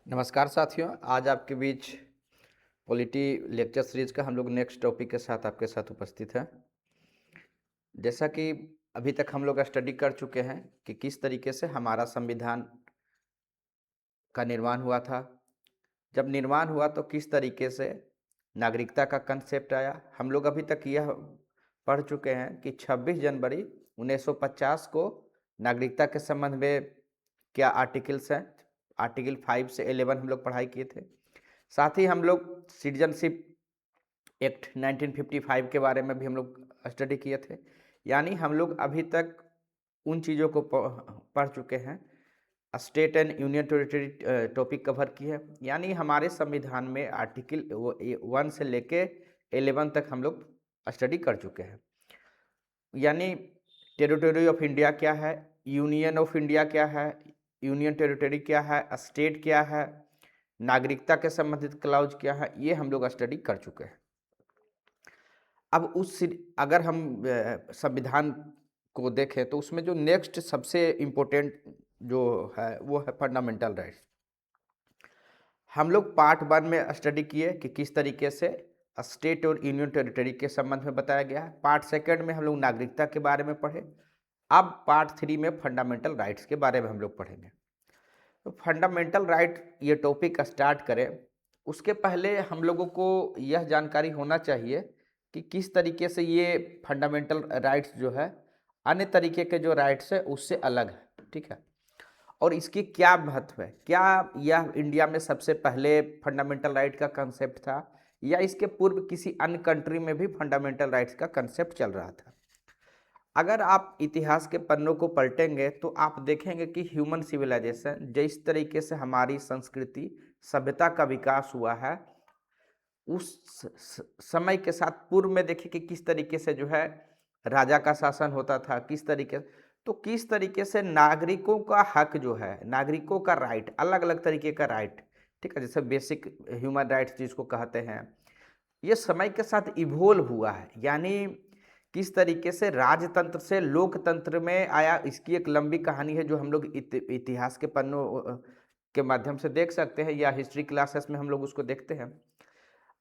नमस्कार साथियों, आज आपके बीच पॉलिटी लेक्चर सीरीज का हम लोग नेक्स्ट टॉपिक के साथ आपके साथ उपस्थित हैं। जैसा कि अभी तक हम लोग स्टडी कर चुके हैं कि किस तरीके से हमारा संविधान का निर्माण हुआ था। जब निर्माण हुआ तो किस तरीके से नागरिकता का कंसेप्ट आया। हम लोग अभी तक यह पढ़ चुके हैं कि 26 जनवरी 1950 को नागरिकता के संबंध में क्या आर्टिकल्स हैं। आर्टिकल 5 से 11 हम लोग पढ़ाई किए थे। साथ ही हम लोग सिटीजनशिप एक्ट 1955 के बारे में भी हम लोग स्टडी किए थे। यानी हम लोग अभी तक उन चीज़ों को पढ़ चुके हैं। State and union territory topic cover की है। यानी हमारे संविधान में आर्टिकल 1 से लेके 11 तक हम लोग स्टडी कर चुके हैं। यानी टेरिटरी ऑफ इंडिया क्या है, यूनियन ऑफ इंडिया क्या है, यूनियन टेरिटरी क्या है, स्टेट क्या है, नागरिकता के संबंधित क्लाउज क्या है, ये हम लोग स्टडी कर चुके हैं। अब अगर हम संविधान को देखें तो उसमें जो नेक्स्ट सबसे इम्पोर्टेंट जो है वो है फंडामेंटल राइट्स। हम लोग पार्ट 1 में स्टडी किए कि किस तरीके से स्टेट और यूनियन टेरिटरी के संबंध में बताया गया है। पार्ट 2 में हम लोग नागरिकता के बारे में पढ़े। अब पार्ट 3 में फंडामेंटल राइट्स के बारे में हम लोग पढ़ेंगे। तो फंडामेंटल राइट ये टॉपिक स्टार्ट करें उसके पहले हम लोगों को यह जानकारी होना चाहिए कि किस तरीके से ये फंडामेंटल राइट्स जो है अन्य तरीके के जो राइट्स है उससे अलग है। ठीक है, और इसकी क्या महत्व है, क्या यह इंडिया में सबसे पहले फंडामेंटल राइट का कंसेप्ट था या इसके पूर्व किसी अन्य कंट्री में भी फंडामेंटल राइट्स का कंसेप्ट चल रहा था। अगर आप इतिहास के पन्नों को पलटेंगे तो आप देखेंगे कि ह्यूमन सिविलाइजेशन जिस तरीके से हमारी संस्कृति सभ्यता का विकास हुआ है उस समय के साथ पूर्व में देखिए कि किस तरीके से जो है राजा का शासन होता था, किस तरीके से नागरिकों का हक जो है, नागरिकों का राइट, अलग अलग तरीके का राइट, ठीक है, जैसे बेसिक ह्यूमन राइट्स जिसको कहते हैं, ये समय के साथ इवोल्व हुआ है। यानी किस तरीके से राजतंत्र से लोकतंत्र में आया, इसकी एक लंबी कहानी है जो हम लोग इतिहास के पन्नों के माध्यम से देख सकते हैं या हिस्ट्री क्लासेस में हम लोग उसको देखते हैं।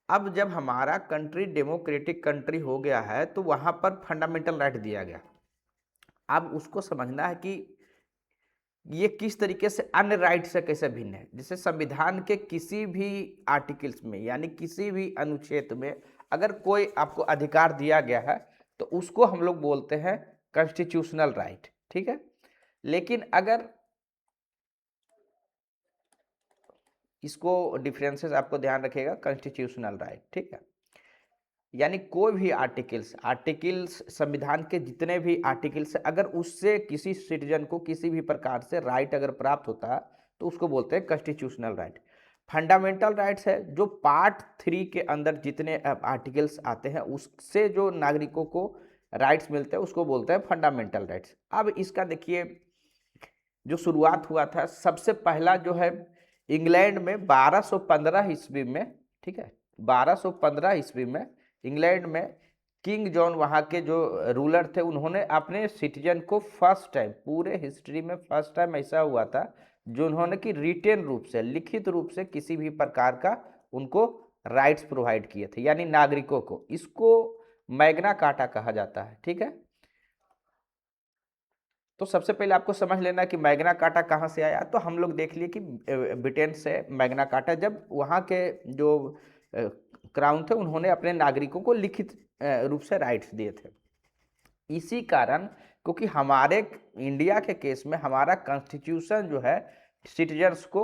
अब जब हमारा कंट्री डेमोक्रेटिक कंट्री हो गया है तो वहाँ पर फंडामेंटल राइट दिया गया। अब उसको समझना है कि ये किस तरीके से अन्य राइट से कैसे भिन्न है। जैसे संविधान के किसी भी आर्टिकल्स में यानी किसी भी अनुच्छेद में अगर कोई आपको अधिकार दिया गया है तो उसको हम लोग बोलते हैं कॉन्स्टिट्यूशनल राइट। ठीक है, लेकिन अगर इसको डिफरेंसेस आपको ध्यान रखिएगा, कॉन्स्टिट्यूशनल राइट, ठीक है, यानी कोई भी आर्टिकल्स संविधान के जितने भी आर्टिकल्स अगर उससे किसी सिटीजन को किसी भी प्रकार से राइट अगर प्राप्त होता है तो उसको बोलते हैं कॉन्स्टिट्यूशनल राइट। फंडामेंटल राइट्स है जो पार्ट 3 के अंदर जितने आर्टिकल्स आते हैं उससे जो नागरिकों को राइट्स मिलते हैं उसको बोलते हैं फंडामेंटल राइट्स। अब इसका देखिए जो शुरुआत हुआ था सबसे पहला जो है इंग्लैंड में 1215 ईस्वी में, ठीक है, 1215 ईस्वी में इंग्लैंड में किंग जॉन वहाँ के जो रूलर थे उन्होंने अपने सिटीजन को फर्स्ट टाइम पूरे हिस्ट्री में फर्स्ट टाइम ऐसा हुआ था जो उन्होंने कि रिटेन रूप से, लिखित रूप से किसी भी प्रकार का उनको राइट्स प्रोवाइड किए थे, यानी नागरिकों को। इसको मैग्ना कार्टा कहा जाता है। ठीक है, तो सबसे पहले आपको समझ लेना कि मैग्ना कार्टा कहाँ से आया। तो हम लोग देख लिए कि ब्रिटेन से मैग्ना कार्टा, जब वहाँ के जो क्राउन थे उन्होंने अपने नागरिकों को लिखित रूप से राइट्स दिए थे। इसी कारण क्योंकि हमारे इंडिया के केस में हमारा कॉन्स्टिट्यूशन जो है सिटीजन्स को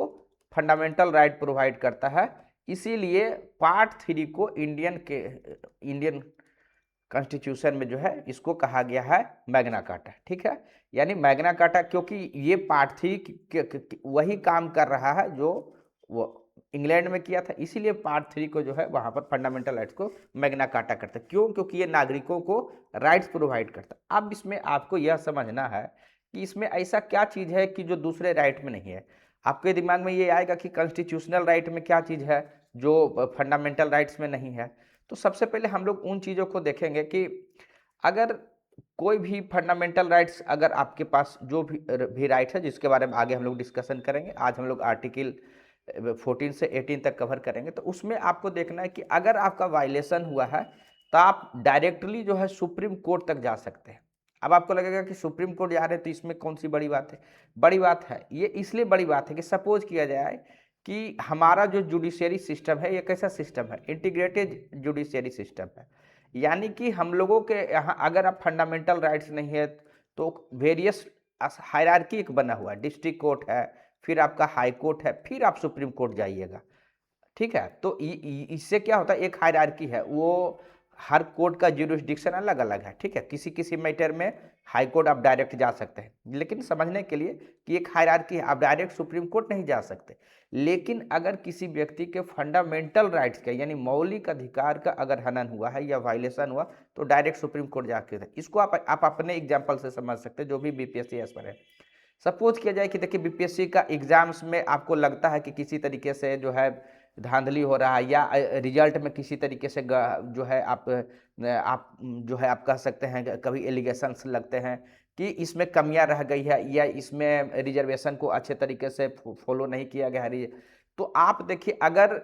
फंडामेंटल राइट प्रोवाइड करता है, इसीलिए पार्ट 3 को इंडियन कॉन्स्टिट्यूशन में जो है इसको कहा गया है मैग्ना कार्टा। ठीक है, यानी मैग्ना कार्टा क्योंकि ये पार्ट 3 वही काम कर रहा है जो वो इंग्लैंड में किया था, इसीलिए पार्ट 3 को जो है वहाँ पर फंडामेंटल राइट्स को मैग्ना कार्टा करता है। क्यों? क्योंकि ये नागरिकों को राइट्स प्रोवाइड करता है। अब इसमें आपको यह समझना है कि इसमें ऐसा क्या चीज़ है कि जो दूसरे राइट में नहीं है। आपके दिमाग में ये आएगा कि कॉन्स्टिट्यूशनल राइट में क्या चीज़ है जो फंडामेंटल राइट्स में नहीं है। तो सबसे पहले हम लोग उन चीज़ों को देखेंगे कि अगर कोई भी फंडामेंटल राइट्स अगर आपके पास जो भी राइट्स है जिसके बारे में आगे हम लोग डिस्कशन करेंगे, आज हम लोग आर्टिकल 14 से 18 तक कवर करेंगे। तो उसमें आपको देखना है कि अगर आपका वायलेशन हुआ है तो आप डायरेक्टली जो है सुप्रीम कोर्ट तक जा सकते हैं। अब आपको लगेगा कि सुप्रीम कोर्ट जा रहे हैं तो इसमें कौन सी बड़ी बात है? बड़ी बात है, ये इसलिए बड़ी बात है कि सपोज किया जाए कि हमारा जो जुडिशियरी सिस्टम है ये कैसा सिस्टम है? इंटीग्रेटेड जुडिशियरी सिस्टम है। यानी कि हम लोगों के यहाँ अगर आप फंडामेंटल राइट्स नहीं है तो वेरियस हायरार्की एक बना हुआ है, डिस्ट्रिक्ट कोर्ट है, फिर आपका हाई कोर्ट है, फिर आप सुप्रीम कोर्ट जाइएगा। ठीक है, तो इससे क्या होता है, एक हायरार्की है, वो हर कोर्ट का ज्यूरिसडिक्शन अलग अलग है। ठीक है, किसी किसी मैटर में हाई कोर्ट आप डायरेक्ट जा सकते हैं, लेकिन समझने के लिए कि एक हायरार्की है, आप डायरेक्ट सुप्रीम कोर्ट नहीं जा सकते। लेकिन अगर किसी व्यक्ति के फंडामेंटल राइट्स का यानी मौलिक अधिकार का अगर हनन हुआ है या वायलेशन हुआ तो डायरेक्ट सुप्रीम कोर्ट जाके इसको आप अपने एग्जाम्पल से समझ सकते हैं, जो भी बीपीएससी एस्पिरेंट है। सपोज किया जाए कि देखिए बीपीएससी का एग्जाम्स में आपको लगता है कि किसी तरीके से जो है धांधली हो रहा है या रिजल्ट में किसी तरीके से जो है आप जो है आप कह सकते हैं कभी एलिगेशंस लगते हैं कि इसमें कमियां रह गई है या इसमें रिजर्वेशन को अच्छे तरीके से फॉलो नहीं किया गया है। तो आप देखिए अगर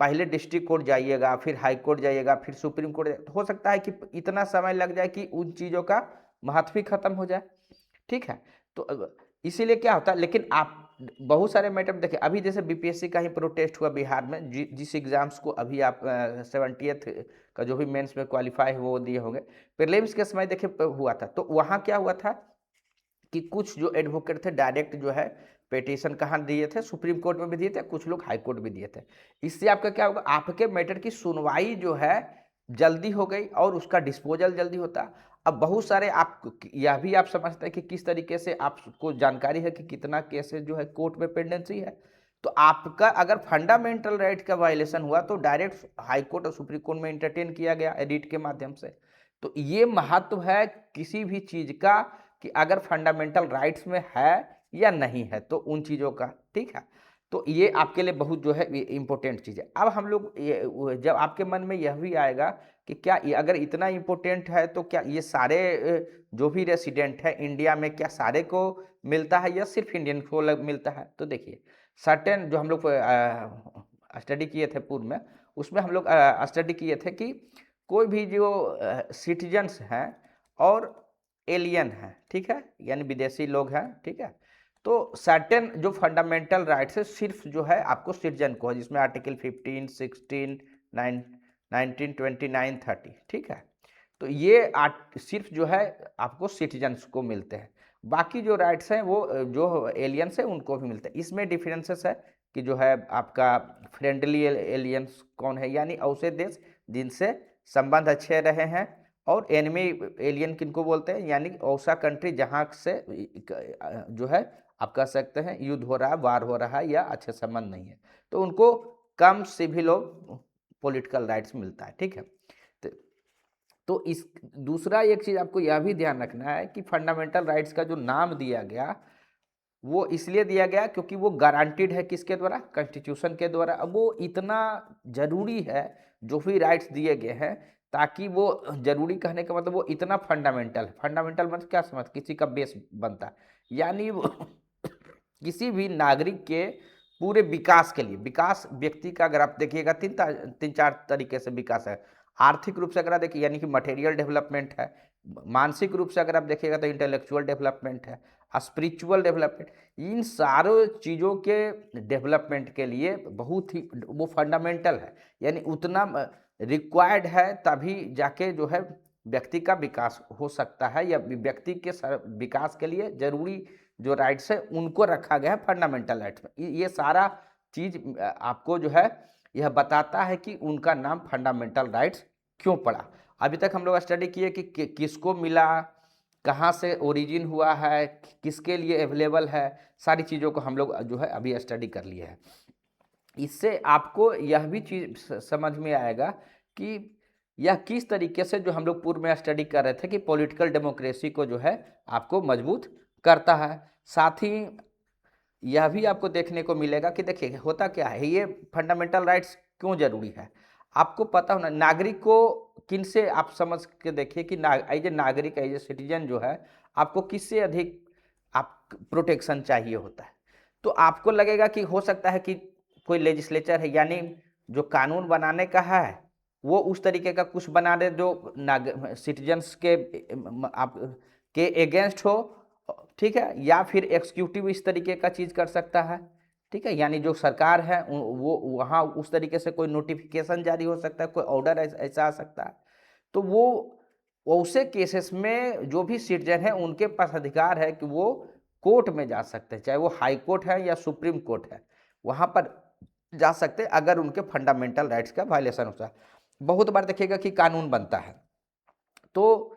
पहले डिस्ट्रिक्ट कोर्ट जाइएगा, फिर हाई कोर्ट जाइएगा, फिर सुप्रीम कोर्ट, हो सकता है कि इतना समय लग जाए कि उन चीज़ों का महत्व ही खत्म हो जाए। ठीक है, तो इसीलिए क्या होता है, लेकिन आप बहुत सारे मैटर देखिए, अभी जैसे बीपीएससी का ही प्रोटेस्ट हुआ बिहार में, जिस एग्जाम्स को अभी आप 70th का जो भी मेंस में क्वालिफाई हुआ वो दिए होंगे, प्रीलिम्स के समय देखिए हुआ था, तो वहाँ क्या हुआ था कि कुछ जो एडवोकेट थे डायरेक्ट जो है पिटीशन कहाँ दिए थे, सुप्रीम कोर्ट में भी दिए थे, कुछ लोग हाई कोर्ट भी दिए थे। इससे आपका क्या होगा, आपके मैटर की सुनवाई जो है जल्दी हो गई और उसका डिस्पोजल जल्दी होता। अब बहुत सारे आप यह भी आप समझते हैं कि किस तरीके से आपको जानकारी है कि कितना केसेस जो है कोर्ट में पेंडेंसी है। तो आपका अगर फंडामेंटल राइट का वायलेशन हुआ तो डायरेक्ट हाई कोर्ट और सुप्रीम कोर्ट में इंटरटेन किया गया एडिट के माध्यम से। तो ये महत्व है किसी भी चीज का कि अगर फंडामेंटल राइट्स में है या नहीं है, तो उन चीज़ों का। ठीक है, तो ये आपके लिए बहुत जो है इम्पोर्टेंट चीज़ है। अब हम लोग जब आपके मन में यह भी आएगा कि क्या ये अगर इतना इम्पोर्टेंट है तो क्या ये सारे जो भी रेसिडेंट है इंडिया में क्या सारे को मिलता है या सिर्फ इंडियन को मिलता है? तो देखिए सर्टेन जो हम लोग स्टडी किए थे पूर्व में, उसमें हम लोग स्टडी किए थे कि कोई भी जो सिटीजन्स हैं और एलियन हैं, ठीक है, यानी विदेशी लोग हैं, ठीक है, तो सर्टेन जो फंडामेंटल राइट्स है सिर्फ जो है आपको सिटीजन को है, जिसमें आर्टिकल 15, 16, 19, 29, 30, ठीक है, तो ये सिर्फ जो है आपको सिटीजन्स को मिलते हैं। बाकी जो राइट्स हैं वो जो एलियंस है उनको भी मिलते हैं। इसमें डिफरेंसेस है कि जो है आपका फ्रेंडली एलियंस कौन है, यानी ऐसे देश जिनसे संबंध अच्छे रहे हैं, और एनिमी एलियन किनको बोलते हैं, यानी ऐसा कंट्री जहाँ से जो है आप कह सकते हैं युद्ध हो रहा है, वार हो रहा है या अच्छे संबंध नहीं है, तो उनको कम सिविल और पॉलिटिकल राइट्स मिलता है। ठीक है, तो इस दूसरा एक चीज़ आपको यह भी ध्यान रखना है कि फंडामेंटल राइट्स का जो नाम दिया गया वो इसलिए दिया गया क्योंकि वो गारंटीड है किसके द्वारा, कॉन्स्टिट्यूशन के द्वारा। अब वो इतना जरूरी है जो भी राइट्स दिए गए हैं, ताकि वो जरूरी कहने का मतलब वो इतना फंडामेंटल, फंडामेंटल मतलब क्या समझ, किसी का बेस बनता है, यानी वो किसी भी नागरिक के पूरे विकास के लिए, विकास व्यक्ति का अगर आप देखिएगा तीन चार तरीके से विकास है। आर्थिक रूप से अगर आप देखिए यानी कि मटेरियल डेवलपमेंट है, मानसिक रूप से अगर आप देखिएगा तो इंटेलेक्चुअल डेवलपमेंट है, स्पिरिचुअल डेवलपमेंट, इन सारों चीज़ों के डेवलपमेंट के लिए बहुत ही वो फंडामेंटल है, यानी उतना रिक्वायर्ड है, तभी जाके जो है व्यक्ति का विकास हो सकता है, या व्यक्ति के विकास के लिए जरूरी जो राइट्स है उनको रखा गया है फंडामेंटल राइट्स में। ये सारा चीज़ आपको जो है यह बताता है कि उनका नाम फंडामेंटल राइट्स क्यों पड़ा। अभी तक हम लोग स्टडी किए कि किसको मिला, कहाँ से ओरिजिन हुआ है, किसके लिए अवेलेबल है, सारी चीज़ों को हम लोग जो है अभी स्टडी कर लिए हैं। इससे आपको यह भी चीज़ समझ में आएगा कि यह किस तरीके से जो हम लोग पूर्व में स्टडी कर रहे थे कि पॉलिटिकल डेमोक्रेसी को जो है आपको मजबूत करता है। साथ ही यह भी आपको देखने को मिलेगा कि देखिए होता क्या है, ये फंडामेंटल राइट्स क्यों जरूरी है, आपको पता होना। नागरिक को किन से आप समझ के देखिए कि एज ए नागरिक, एज ए सिटीजन जो है आपको किससे अधिक आप प्रोटेक्शन चाहिए होता है। तो आपको लगेगा कि हो सकता है कि कोई लेजिस्लेचर है, यानी जो कानून बनाने का है वो उस तरीके का कुछ बना दे जो सिटीजन्स के आप के अगेंस्ट हो, ठीक है, या फिर एग्जीक्यूटिव इस तरीके का चीज़ कर सकता है, ठीक है, यानी जो सरकार है वो वहाँ उस तरीके से कोई नोटिफिकेशन जारी हो सकता है, कोई ऑर्डर ऐसा आ सकता है। तो वो उसे केसेस में जो भी सिटीजन है उनके पास अधिकार है कि वो कोर्ट में जा सकते हैं, चाहे वो हाई कोर्ट है या सुप्रीम कोर्ट है, वहाँ पर जा सकते हैं अगर उनके फंडामेंटल राइट्स का वायलेशन होता है। बहुत बार देखिएगा कि कानून बनता है तो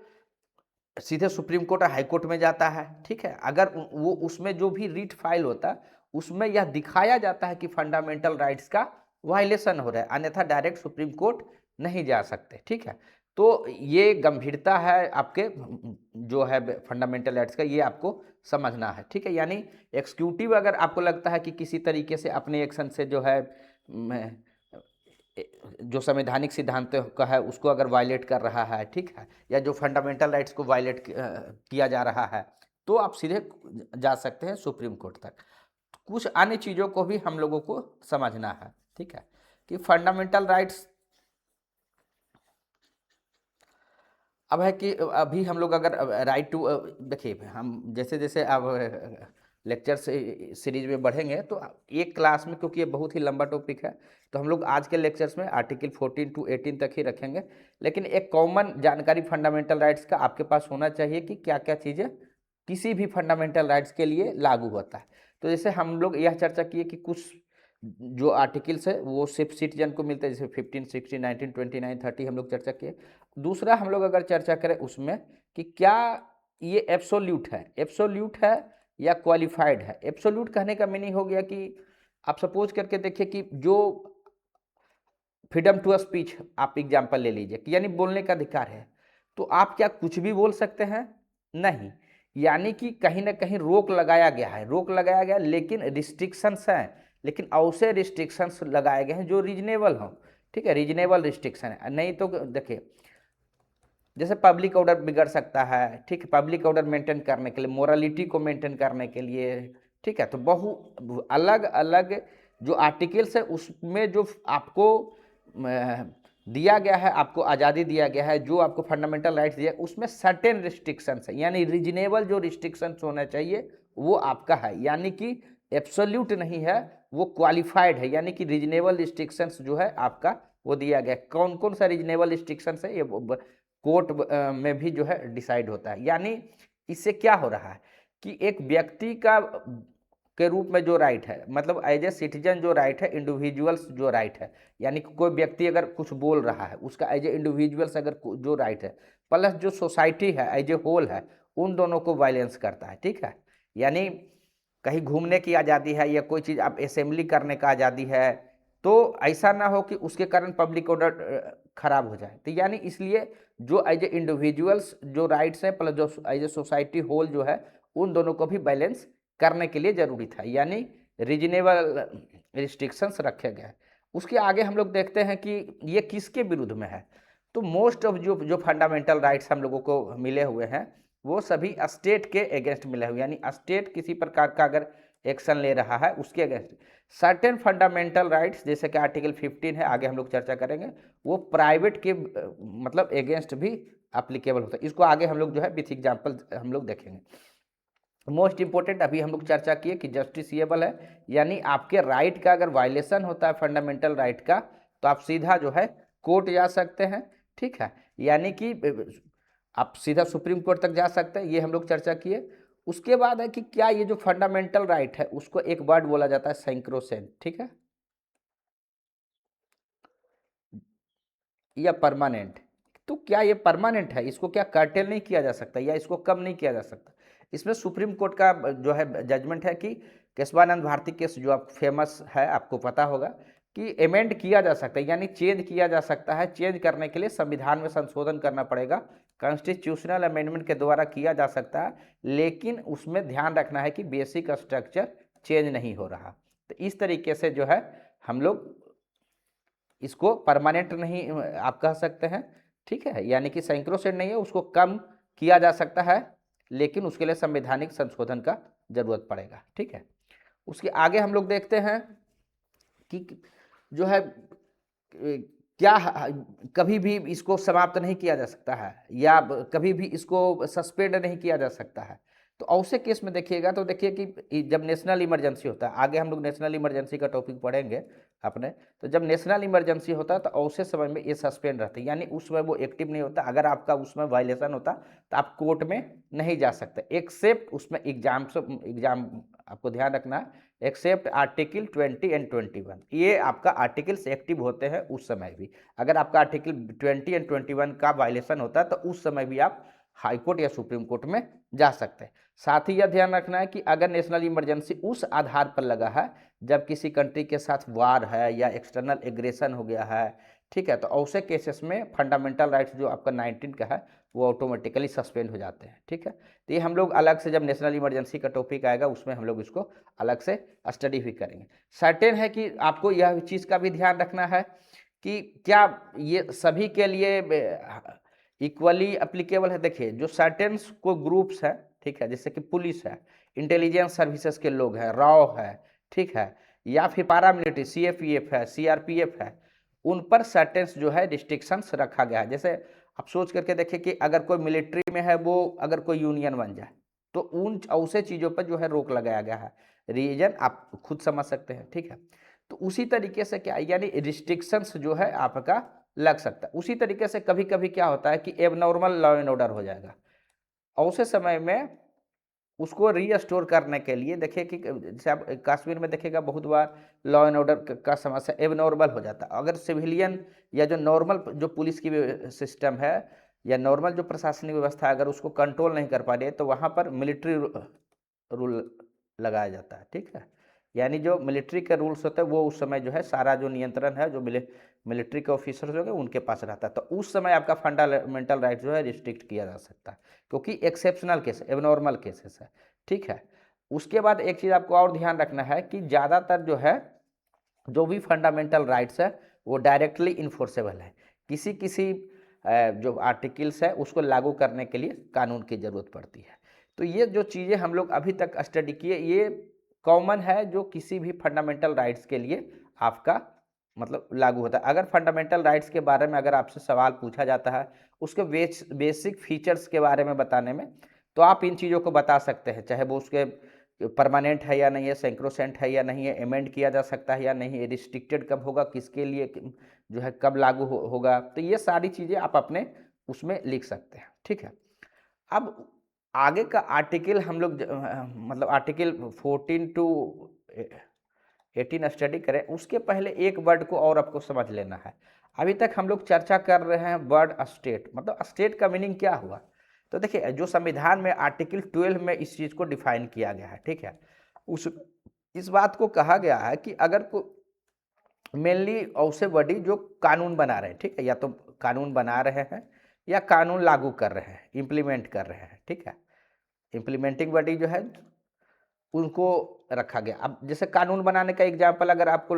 सीधे सुप्रीम कोर्ट और हाई कोर्ट में जाता है, ठीक है, अगर वो उसमें जो भी रीट फाइल होता है उसमें यह दिखाया जाता है कि फंडामेंटल राइट्स का वायलेशन हो रहा है, अन्यथा डायरेक्ट सुप्रीम कोर्ट नहीं जा सकते, ठीक है। तो ये गंभीरता है आपके जो है फंडामेंटल राइट्स का, ये आपको समझना है, ठीक है। यानी एग्जीक्यूटिव अगर आपको लगता है कि किसी तरीके से अपने एक्शन से जो है जो संवैधानिक सिद्धांत का है उसको अगर वायलेट कर रहा है, ठीक है, या जो फंडामेंटल राइट्स को वायलेट किया जा रहा है, तो आप सीधे जा सकते हैं सुप्रीम कोर्ट तक। कुछ अन्य चीज़ों को भी हम लोगों को समझना है, ठीक है, कि फंडामेंटल राइट्स अब है कि अभी हम लोग अगर राइट टू देखिए, हम जैसे जैसे अब लेक्चर सीरीज में बढ़ेंगे तो एक क्लास में, क्योंकि ये बहुत ही लंबा टॉपिक है, तो हम लोग आज के लेक्चर्स में आर्टिकल 14 to 18 तक ही रखेंगे, लेकिन एक कॉमन जानकारी फंडामेंटल राइट्स का आपके पास होना चाहिए कि क्या क्या चीज़ें किसी भी फंडामेंटल राइट्स के लिए लागू होता है। तो जैसे हम लोग यह चर्चा किए कि कुछ जो आर्टिकल्स है वो सिर्फ सिटीजन को मिलते हैं, जैसे 15, 16, 19, 29, 30 हम लोग चर्चा किए। दूसरा हम लोग अगर चर्चा करें उसमें कि क्या ये एब्सोल्यूट है या क्वालिफाइड है। एब्सोल्यूट कहने का मीनिंग हो गया कि आप सपोज करके देखिए कि जो फ्रीडम टू स्पीच आप एग्जाम्पल ले लीजिए, यानी बोलने का अधिकार है, तो आप क्या कुछ भी बोल सकते हैं? नहीं, यानी कि कहीं ना कहीं रोक लगाया गया है, लेकिन रिस्ट्रिक्शंस हैं, लेकिन ऐसे रिस्ट्रिक्शंस लगाए गए हैं जो रीजनेबल हों, ठीक है, रीजनेबल रिस्ट्रिक्शन है। नहीं तो देखिए जैसे पब्लिक ऑर्डर बिगड़ सकता है, ठीक है, पब्लिक ऑर्डर मेंटेन करने के लिए, मोरालिटी को मेंटेन करने के लिए, ठीक है, तो अलग अलग जो आर्टिकल्स है उसमें जो आपको दिया गया है, आपको आज़ादी दिया गया है, जो आपको फंडामेंटल राइट्स दिया, उसमें सर्टेन रिस्ट्रिक्शंस है, यानी रीजनेबल जो रिस्ट्रिक्शंस होना चाहिए वो आपका है, यानी कि एब्सोल्यूट नहीं है, वो क्वालिफाइड है, यानी कि रीजनेबल रिस्ट्रिक्शंस जो है आपका वो दिया गया। कौन कौन सा रीजनेबल रिस्ट्रिक्शंस है ये कोर्ट में भी जो है डिसाइड होता है। यानी इससे क्या हो रहा है कि एक व्यक्ति का के रूप में जो राइट है, मतलब एज ए सिटीजन जो राइट है, इंडिविजुअल्स जो राइट है, यानी कोई व्यक्ति अगर कुछ बोल रहा है उसका एज ए इंडिविजुअल्स अगर जो राइट है, प्लस जो सोसाइटी है एज ए होल है, उन दोनों को वायलेंस करता है, ठीक है। यानी कहीं घूमने की आज़ादी है या कोई चीज़ आप असेंबली करने का आज़ादी है, तो ऐसा ना हो कि उसके कारण पब्लिक ऑर्डर खराब हो जाए। तो यानी इसलिए जो एज ए इंडिविजुअल्स जो राइट्स हैं प्लस जो एज ए सोसाइटी होल जो है, उन दोनों को भी बैलेंस करने के लिए ज़रूरी था, यानी रीजनेबल रिस्ट्रिक्शंस रखे गए। उसके आगे हम लोग देखते हैं कि ये किसके विरुद्ध में है, तो मोस्ट ऑफ जो जो फंडामेंटल राइट्स हम लोगों को मिले हुए हैं वो सभी स्टेट के अगेंस्ट मिले हुए, यानी स्टेट किसी प्रकार का अगर एक्शन ले रहा है उसके अगेंस्ट। सर्टेन फंडामेंटल राइट्स जैसे कि आर्टिकल 15 है, आगे हम लोग चर्चा करेंगे, वो प्राइवेट के मतलब अगेंस्ट भी अप्लीकेबल होता है। इसको आगे हम लोग जो है विथ एग्जाम्पल हम लोग देखेंगे। मोस्ट इंपॉर्टेंट अभी हम लोग चर्चा किए कि जस्टिसिएबल है, यानी आपके राइट का अगर वायलेशन होता है फंडामेंटल राइट का, तो आप सीधा जो है कोर्ट जा सकते हैं, ठीक है, यानी कि आप सीधा सुप्रीम कोर्ट तक जा सकते हैं, ये हम लोग चर्चा किए। उसके बाद है कि क्या ये जो फंडामेंटल राइट है उसको एक वर्ड बोला जाता है सैंक्रोसेंट, ठीक है, या परमानेंट। तो क्या ये परमानेंट है, इसको क्या कर्टेल नहीं किया जा सकता या इसको कम नहीं किया जा सकता? इसमें सुप्रीम कोर्ट का जो है जजमेंट है कि केशवानंद भारती केस जो आप फेमस है, आपको पता होगा कि अमेंड किया जा सकता है, यानी चेंज किया जा सकता है। चेंज करने के लिए संविधान में संशोधन करना पड़ेगा, कॉन्स्टिट्यूशनल अमेंडमेंट के द्वारा किया जा सकता है, लेकिन उसमें ध्यान रखना है कि बेसिक स्ट्रक्चर चेंज नहीं हो रहा। तो इस तरीके से जो है हम लोग इसको परमानेंट नहीं आप कह सकते हैं, ठीक है, यानी कि सैंक्रोसेंट नहीं है, उसको कम किया जा सकता है, लेकिन उसके लिए संवैधानिक संशोधन का जरूरत पड़ेगा, ठीक है। उसके आगे हम लोग देखते हैं कि जो है क्या कभी भी इसको समाप्त नहीं किया जा सकता है या कभी भी इसको सस्पेंड नहीं किया जा सकता है। तो ऐसे केस में देखिएगा तो देखिए कि जब नेशनल इमरजेंसी होता है, आगे हम लोग नेशनल इमरजेंसी का टॉपिक पढ़ेंगे अपने, तो जब नेशनल इमरजेंसी होता है तो ऐसे समय में ये सस्पेंड रहते हैं, यानी उस समय वो एक्टिव नहीं होता। अगर आपका उसमें वायलेशन होता तो आप कोर्ट में नहीं जा सकते, एक्सेप्ट उसमें एग्जाम आपको ध्यान रखना है, एक्सेप्ट आर्टिकल 20 एंड 21, ये आपका आर्टिकल्स एक्टिव होते हैं उस समय भी। अगर आपका आर्टिकल 20 एंड 21 का वायलेशन होता है तो उस समय भी आप हाई कोर्ट या सुप्रीम कोर्ट में जा सकते हैं। साथ ही यह ध्यान रखना है कि अगर नेशनल इमरजेंसी उस आधार पर लगा है जब किसी कंट्री के साथ वार है या एक्सटर्नल एग्रेशन हो गया है, ठीक है, तो ऐसे केसेस में फंडामेंटल राइट्स जो आपका 19 का है वो ऑटोमेटिकली सस्पेंड हो जाते हैं, ठीक है। तो ये हम लोग अलग से जब नेशनल इमरजेंसी का टॉपिक आएगा उसमें हम लोग इसको अलग से स्टडी भी करेंगे। सर्टेन है कि आपको यह चीज़ का भी ध्यान रखना है कि क्या ये सभी के लिए इक्वली अप्लीकेबल है। देखिए जो सर्टेन को ग्रुप्स है, ठीक है, जैसे कि पुलिस है, इंटेलिजेंस सर्विसेज के लोग हैं, रॉ है, ठीक है, या फिर पारामिलिट्री CFEF है, CRPF है, उन पर सर्टेन्स जो है रिस्ट्रिक्शंस रखा गया है। जैसे आप सोच करके देखिए कि अगर कोई मिलिट्री में है, वो अगर कोई यूनियन बन जाए तो उन ऐसे चीज़ों पर जो है रोक लगाया गया है। रीजन आप खुद समझ सकते हैं, ठीक है। तो उसी तरीके से क्या यानी रिस्ट्रिक्शंस जो है आपका लग सकता है। उसी तरीके से कभी कभी क्या होता है कि एबनॉर्मल लॉ एंड ऑर्डर हो जाएगा, ऐसे समय में उसको रीस्टोर करने के लिए देखिए कि जैसे आप कश्मीर में देखिएगा बहुत बार लॉ एंड ऑर्डर का समस्या एबनॉर्मल हो जाता है। अगर सिविलियन या जो नॉर्मल जो पुलिस की सिस्टम है या नॉर्मल जो प्रशासनिक व्यवस्था है, अगर उसको कंट्रोल नहीं कर पा रही है तो वहाँ पर मिलिट्री रूल लगाया जाता है, ठीक है। यानी जो मिलिट्री के रूल्स होते हैं वो उस समय जो है सारा जो नियंत्रण है जो मिलिट्री के ऑफिसर्स हो गए उनके पास रहता है, तो उस समय आपका फंडामेंटल राइट जो है रिस्ट्रिक्ट किया जा सकता है, क्योंकि एक्सेप्शनल केस एबनॉर्मल केसेस है, ठीक है। उसके बाद एक चीज़ आपको और ध्यान रखना है कि ज़्यादातर जो है जो भी फंडामेंटल राइट्स है वो डायरेक्टली इन्फोर्सेबल है। किसी किसी जो आर्टिकल्स है उसको लागू करने के लिए कानून की ज़रूरत पड़ती है। तो ये जो चीज़ें हम लोग अभी तक स्टडी किए ये कॉमन है जो किसी भी फंडामेंटल राइट्स के लिए आपका मतलब लागू होता है। अगर फंडामेंटल राइट्स के बारे में अगर आपसे सवाल पूछा जाता है उसके बेसिक फीचर्स के बारे में बताने में, तो आप इन चीज़ों को बता सकते हैं, चाहे वो उसके परमानेंट है या नहीं है, सैंक्रोसेंट है या नहीं है, अमेंड किया जा सकता है या नहीं है, रिस्ट्रिक्टेड कब होगा, किसके लिए जो है कब लागू होगा, तो ये सारी चीज़ें आप अपने उसमें लिख सकते हैं, ठीक है। अब आगे का आर्टिकल हम लोग मतलब आर्टिकल 14 टू 18 स्टडी करें उसके पहले एक वर्ड को और आपको समझ लेना है। अभी तक हम लोग चर्चा कर रहे हैं वर्ड स्टेट, मतलब स्टेट का मीनिंग क्या हुआ। तो देखिए जो संविधान में आर्टिकल 12 में इस चीज़ को डिफाइन किया गया है, ठीक है, उस इस बात को कहा गया है कि अगर को मेनली ऐसे बॉडी जो कानून बना रहे हैं, ठीक है, या तो कानून बना रहे हैं या कानून लागू कर रहे हैं, इम्प्लीमेंट कर रहे हैं, ठीक है, इम्प्लीमेंटिंग बॉडी जो है उनको रखा गया। अब जैसे कानून बनाने का एग्जाम्पल अगर आपको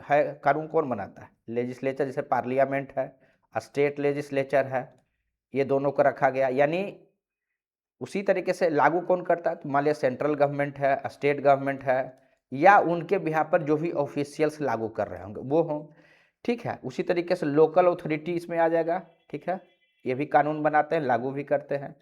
है, कानून कौन बनाता है, लेजिस्लेचर, जैसे पार्लियामेंट है, स्टेट लेजिस्लेचर है, ये दोनों को रखा गया। यानी उसी तरीके से लागू कौन करता है, तो मान लिया सेंट्रल गवर्नमेंट है, स्टेट गवर्नमेंट है, या उनके बिहार पर जो भी ऑफिशियल्स लागू कर रहे होंगे वो हों, ठीक है। उसी तरीके से लोकल अथॉरिटी इसमें आ जाएगा, ठीक है, ये भी कानून बनाते हैं, लागू भी करते हैं।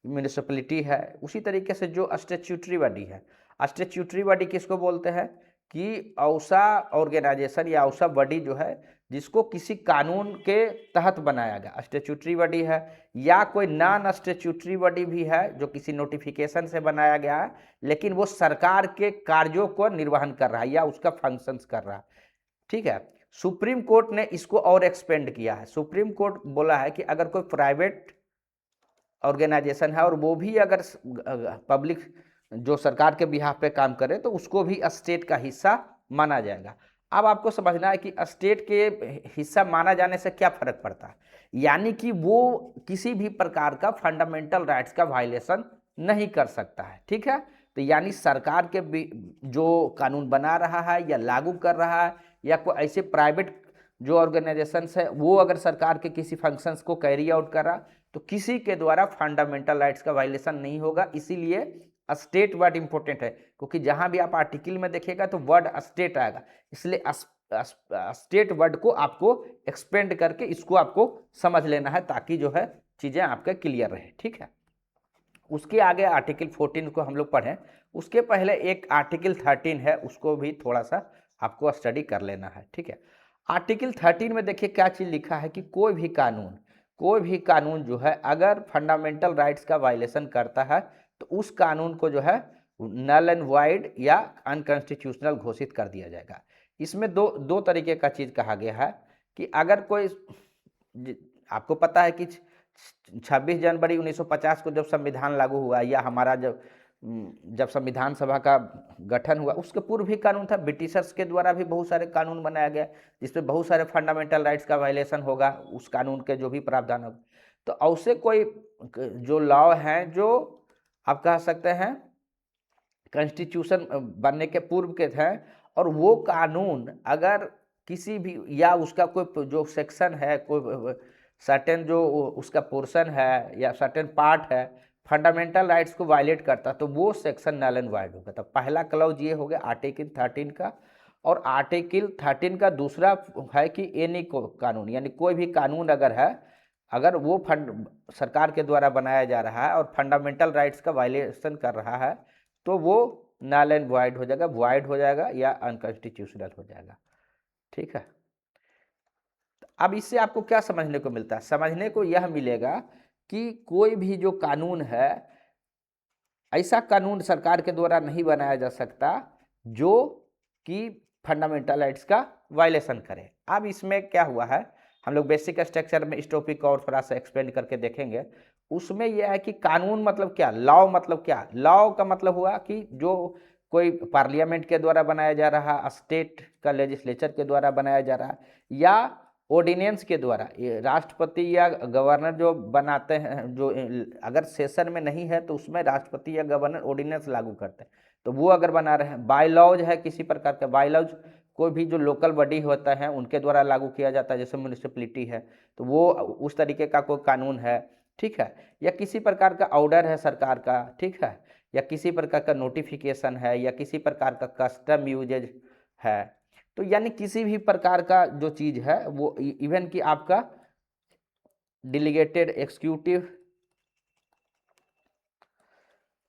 म्यूनिसिपलिटी है। उसी तरीके से जो स्टैट्यूटरी बॉडी है, स्टैट्यूटरी बॉडी किसको बोलते हैं कि ऐसा ऑर्गेनाइजेशन या ऐसा बॉडी जो है जिसको किसी कानून के तहत बनाया गया, स्टैट्यूटरी बॉडी है, या कोई नॉन स्टैट्यूटरी बॉडी भी है जो किसी नोटिफिकेशन से बनाया गया है लेकिन वो सरकार के कार्यों को निर्वहन कर रहा है या उसका फंक्शंस कर रहा है, ठीक है। सुप्रीम कोर्ट ने इसको और एक्सपेंड किया है। सुप्रीम कोर्ट बोला है कि अगर कोई प्राइवेट ऑर्गेनाइजेशन है और वो भी अगर पब्लिक जो सरकार के बिहाफ पे काम करे तो उसको भी स्टेट का हिस्सा माना जाएगा। अब आपको समझना है कि स्टेट के हिस्सा माना जाने से क्या फर्क पड़ता है, यानी कि वो किसी भी प्रकार का फंडामेंटल राइट्स का वायलेशन नहीं कर सकता है, ठीक है। तो यानी सरकार के जो कानून बना रहा है या लागू कर रहा है या कोई ऐसे प्राइवेट जो ऑर्गेनाइजेशंस है वो अगर सरकार के किसी फंक्शंस को कैरी आउट कर रहा तो किसी के द्वारा फंडामेंटल राइट्स का वायलेशन नहीं होगा। इसीलिए स्टेट वर्ड इंपॉर्टेंट है, क्योंकि जहां भी आप आर्टिकल में देखिएगा तो वर्ड स्टेट आएगा, इसलिए स्टेट वर्ड को आपको एक्सपेंड करके इसको आपको समझ लेना है, ताकि जो है चीज़ें आपके क्लियर रहे। ठीक है, उसके आगे आर्टिकल 14 को हम लोग पढ़ें, उसके पहले एक आर्टिकल 13 है, उसको भी थोड़ा सा आपको स्टडी कर लेना है। ठीक है, आर्टिकल 13 में देखिए क्या चीज़ लिखा है कि कोई भी कानून जो है अगर फंडामेंटल राइट्स का वायलेशन करता है तो उस कानून को जो है नल एंड वाइड या अनकॉन्स्टिट्यूशनल घोषित कर दिया जाएगा। इसमें दो तरीके का चीज़ कहा गया है कि अगर कोई, आपको पता है कि 26 जनवरी 1950 को जब संविधान लागू हुआ, या हमारा जब संविधान सभा का गठन हुआ, उसके पूर्व भी कानून था, ब्रिटिशर्स के द्वारा भी बहुत सारे कानून बनाया गया जिसमें बहुत सारे फंडामेंटल राइट्स का वायलेशन होगा, उस कानून के जो भी प्रावधान होगा। तो ऐसे कोई जो लॉ हैं जो आप कह सकते हैं कॉन्स्टिट्यूशन बनने के पूर्व के थे, और वो कानून अगर किसी भी, या उसका कोई जो सेक्शन है, कोई सर्टेन जो उसका पोर्शन है या सर्टेन पार्ट है फंडामेंटल राइट्स को वायलेट करता, तो वो सेक्शन नल एंड वाइड होगा। तो पहला क्लॉज ये हो गया आर्टिकल 13 का। और आर्टिकल 13 का दूसरा है कि एनी कानून, यानी कोई भी कानून अगर है, अगर वो सरकार के द्वारा बनाया जा रहा है और फंडामेंटल राइट्स का वायलेशन कर रहा है, तो वो नल एंड वॉइड हो जाएगा या अनकॉन्स्टिट्यूशनल हो जाएगा। ठीक है, अब इससे आपको क्या समझने को मिलता है? समझने को यह मिलेगा कि कोई भी जो कानून है, ऐसा कानून सरकार के द्वारा नहीं बनाया जा सकता जो कि फंडामेंटल राइट्स का वायलेशन करे। अब इसमें क्या हुआ है, हम लोग बेसिक स्ट्रक्चर में इस टॉपिक को और थोड़ा सा एक्सप्लेन करके देखेंगे। उसमें यह है कि कानून मतलब क्या, लॉ मतलब क्या। लॉ का मतलब हुआ कि जो कोई पार्लियामेंट के द्वारा बनाया जा रहा, स्टेट का लेजिस्लेचर के द्वारा बनाया जा रहा, या ऑर्डिनेंस के द्वारा, ये राष्ट्रपति या गवर्नर जो बनाते हैं, जो अगर सेशन में नहीं है तो उसमें राष्ट्रपति या गवर्नर ऑर्डिनेंस लागू करते हैं, तो वो अगर बना रहे हैं। बाय लॉज है, किसी प्रकार का बाय लॉज कोई भी जो लोकल बॉडी होता है उनके द्वारा लागू किया जाता है, जैसे म्यूनिसिपैलिटी है तो वो उस तरीके का कोई कानून है। ठीक है, या किसी प्रकार का ऑर्डर है सरकार का, ठीक है, या किसी प्रकार का नोटिफिकेशन है, या किसी प्रकार का कस्टम यूजेज है। तो यानी किसी भी प्रकार का जो चीज़ है वो, इवन कि आपका डेलीगेटेड एक्सिक्यूटिव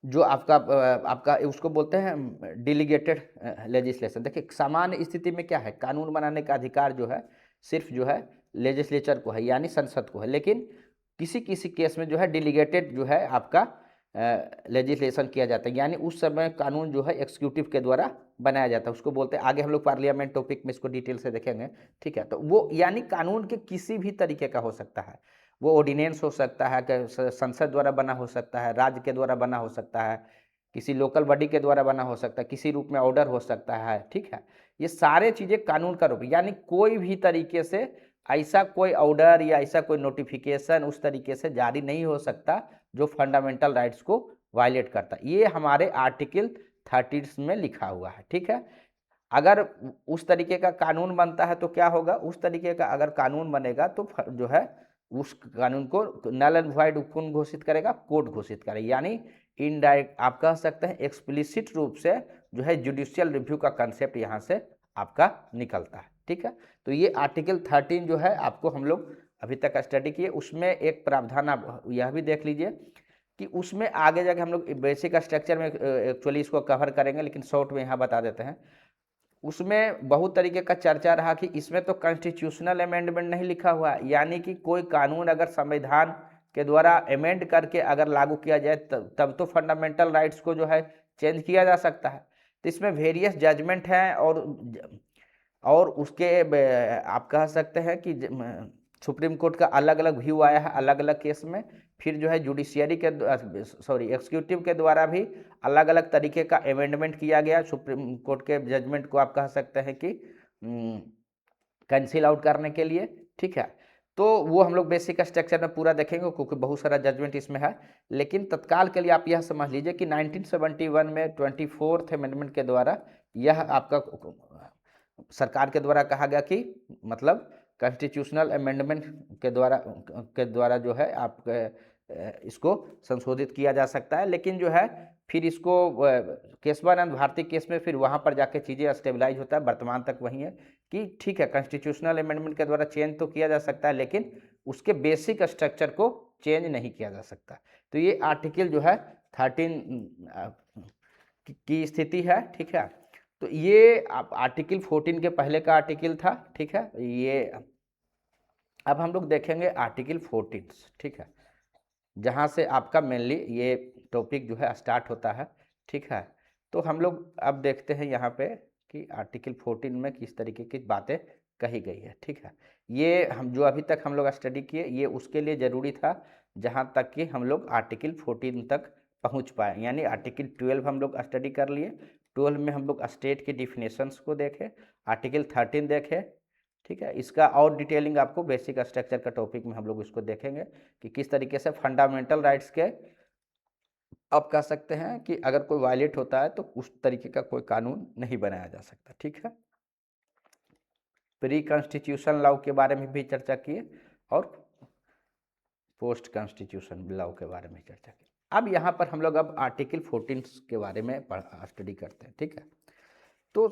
जो आपका उसको बोलते हैं डेलीगेटेड लेजिस्लेशन। देखिए सामान्य स्थिति में क्या है, कानून बनाने का अधिकार जो है सिर्फ जो है लेजिस्लेचर को है, यानी संसद को है। लेकिन किसी किसी केस में जो है डेलीगेटेड जो है आपका लेजिस्लेशन किया जाता है, यानी उस समय कानून जो है एक्सिक्यूटिव के द्वारा बनाया जाता है, उसको बोलते हैं। आगे हम लोग पार्लियामेंट टॉपिक में इसको डिटेल से देखेंगे। ठीक है, तो वो यानी कानून के किसी भी तरीके का हो सकता है, वो ऑर्डिनेंस हो सकता है, संसद द्वारा बना हो सकता है, राज्य के द्वारा बना हो सकता है, किसी लोकल बॉडी के द्वारा बना हो सकता है, किसी रूप में ऑर्डर हो सकता है। ठीक है, ये सारे चीज़ें कानून का रूप, यानी कोई भी तरीके से ऐसा कोई ऑर्डर या ऐसा कोई नोटिफिकेशन उस तरीके से जारी नहीं हो सकता जो फंडामेंटल राइट्स को वायलेट करता। ये हमारे आर्टिकल 30 में लिखा हुआ है। ठीक है, अगर उस तरीके का कानून बनता है तो क्या होगा, उस तरीके का अगर कानून बनेगा तो जो है उस कानून को नल एंड वॉइड कौन घोषित करेगा, कोर्ट घोषित करेगा। यानी इनडायरेक्ट आप कह सकते हैं एक्सप्लिसिट रूप से जो है जुडिशियल रिव्यू का कंसेप्ट यहाँ से आपका निकलता है। ठीक है, तो ये आर्टिकल 13 जो है आपको हम लोग अभी तक स्टडी किए, उसमें एक प्रावधान आप यह भी देख लीजिए कि उसमें आगे जाके हम लोग बेसिक स्ट्रक्चर में एक्चुअली इसको कवर करेंगे, लेकिन शॉर्ट में यहाँ बता देते हैं। उसमें बहुत तरीके का चर्चा रहा कि इसमें तो कॉन्स्टिट्यूशनल अमेंडमेंट नहीं लिखा हुआ है, यानी कि कोई कानून अगर संविधान के द्वारा अमेंड करके अगर लागू किया जाए तब तो फंडामेंटल राइट्स को जो है चेंज किया जा सकता है। तो इसमें वेरियस जजमेंट हैं, और उसके आप कह सकते हैं कि सुप्रीम कोर्ट का अलग अलग व्यू आया है अलग अलग केस में। फिर जो है जुडिशियरी के एक्सिक्यूटिव के द्वारा भी अलग अलग तरीके का अमेंडमेंट किया गया सुप्रीम कोर्ट के जजमेंट को, आप कह सकते हैं कि कैंसिल आउट करने के लिए। ठीक है, तो वो हम लोग बेसिक स्ट्रक्चर में पूरा देखेंगे क्योंकि बहुत सारा जजमेंट इसमें है। लेकिन तत्काल के लिए आप यह समझ लीजिए कि 1971 में 24th अमेंडमेंट के द्वारा यह आपका सरकार के द्वारा कहा गया कि मतलब कॉन्स्टिट्यूशनल अमेंडमेंट के द्वारा जो है आप इसको संशोधित किया जा सकता है। लेकिन जो है फिर इसको केशवानंद भारती केस में फिर वहाँ पर जाके चीज़ें स्टेबलाइज होता है, वर्तमान तक वही है कि ठीक है कॉन्स्टिट्यूशनल अमेंडमेंट के द्वारा चेंज तो किया जा सकता है, लेकिन उसके बेसिक स्ट्रक्चर को चेंज नहीं किया जा सकता। तो ये आर्टिकल जो है 13 की स्थिति है, ठीक है। तो ये आर्टिकल 14 के पहले का आर्टिकल था, ठीक है। ये अब हम लोग देखेंगे आर्टिकल 14, ठीक है, जहाँ से आपका मेनली ये टॉपिक जो है स्टार्ट होता है, ठीक है। तो हम लोग अब देखते हैं यहाँ पे कि आर्टिकल 14 में किस तरीके की बातें कही गई है, ठीक है। ये हम जो अभी तक हम लोग स्टडी किए ये उसके लिए ज़रूरी था जहाँ तक कि हम लोग आर्टिकल 14 तक पहुँच पाए, यानी आर्टिकल 12 हम लोग स्टडी कर लिए। 12 में हम लोग स्टेट के डिफिनेशंस को देखे, आर्टिकल 13 देखे, ठीक है। इसका और डिटेलिंग आपको बेसिक स्ट्रक्चर का टॉपिक में हम लोग इसको देखेंगे कि किस तरीके से फंडामेंटल राइट्स के आप कह सकते हैं कि अगर कोई वायलेट होता है तो उस तरीके का कोई कानून नहीं बनाया जा सकता, ठीक है। प्री कॉन्स्टिट्यूशन लॉ के बारे में भी चर्चा किए और पोस्ट कॉन्स्टिट्यूशन लॉ के बारे में चर्चा की। अब यहाँ पर हम लोग अब आर्टिकल 14 के बारे में स्टडी करते हैं, ठीक है। तो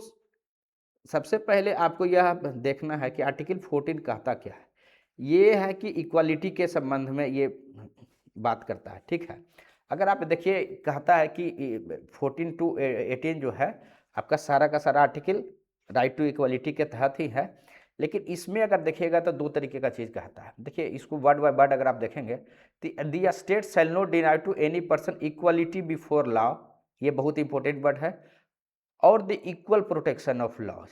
सबसे पहले आपको यह देखना है कि आर्टिकल 14 कहता क्या है। ये है कि इक्वालिटी के संबंध में ये बात करता है, ठीक है। अगर आप देखिए कहता है कि 14 to 18 जो है आपका सारा का सारा आर्टिकल राइट टू इक्वालिटी के तहत ही है, लेकिन इसमें अगर देखिएगा तो दो तरीके का चीज़ कहता है। देखिए इसको वर्ड बाय वर्ड अगर आप देखेंगे तो the state shall not deny to any person equality before law, ये बहुत इंपॉर्टेंट वर्ड है, और the equal protection of laws.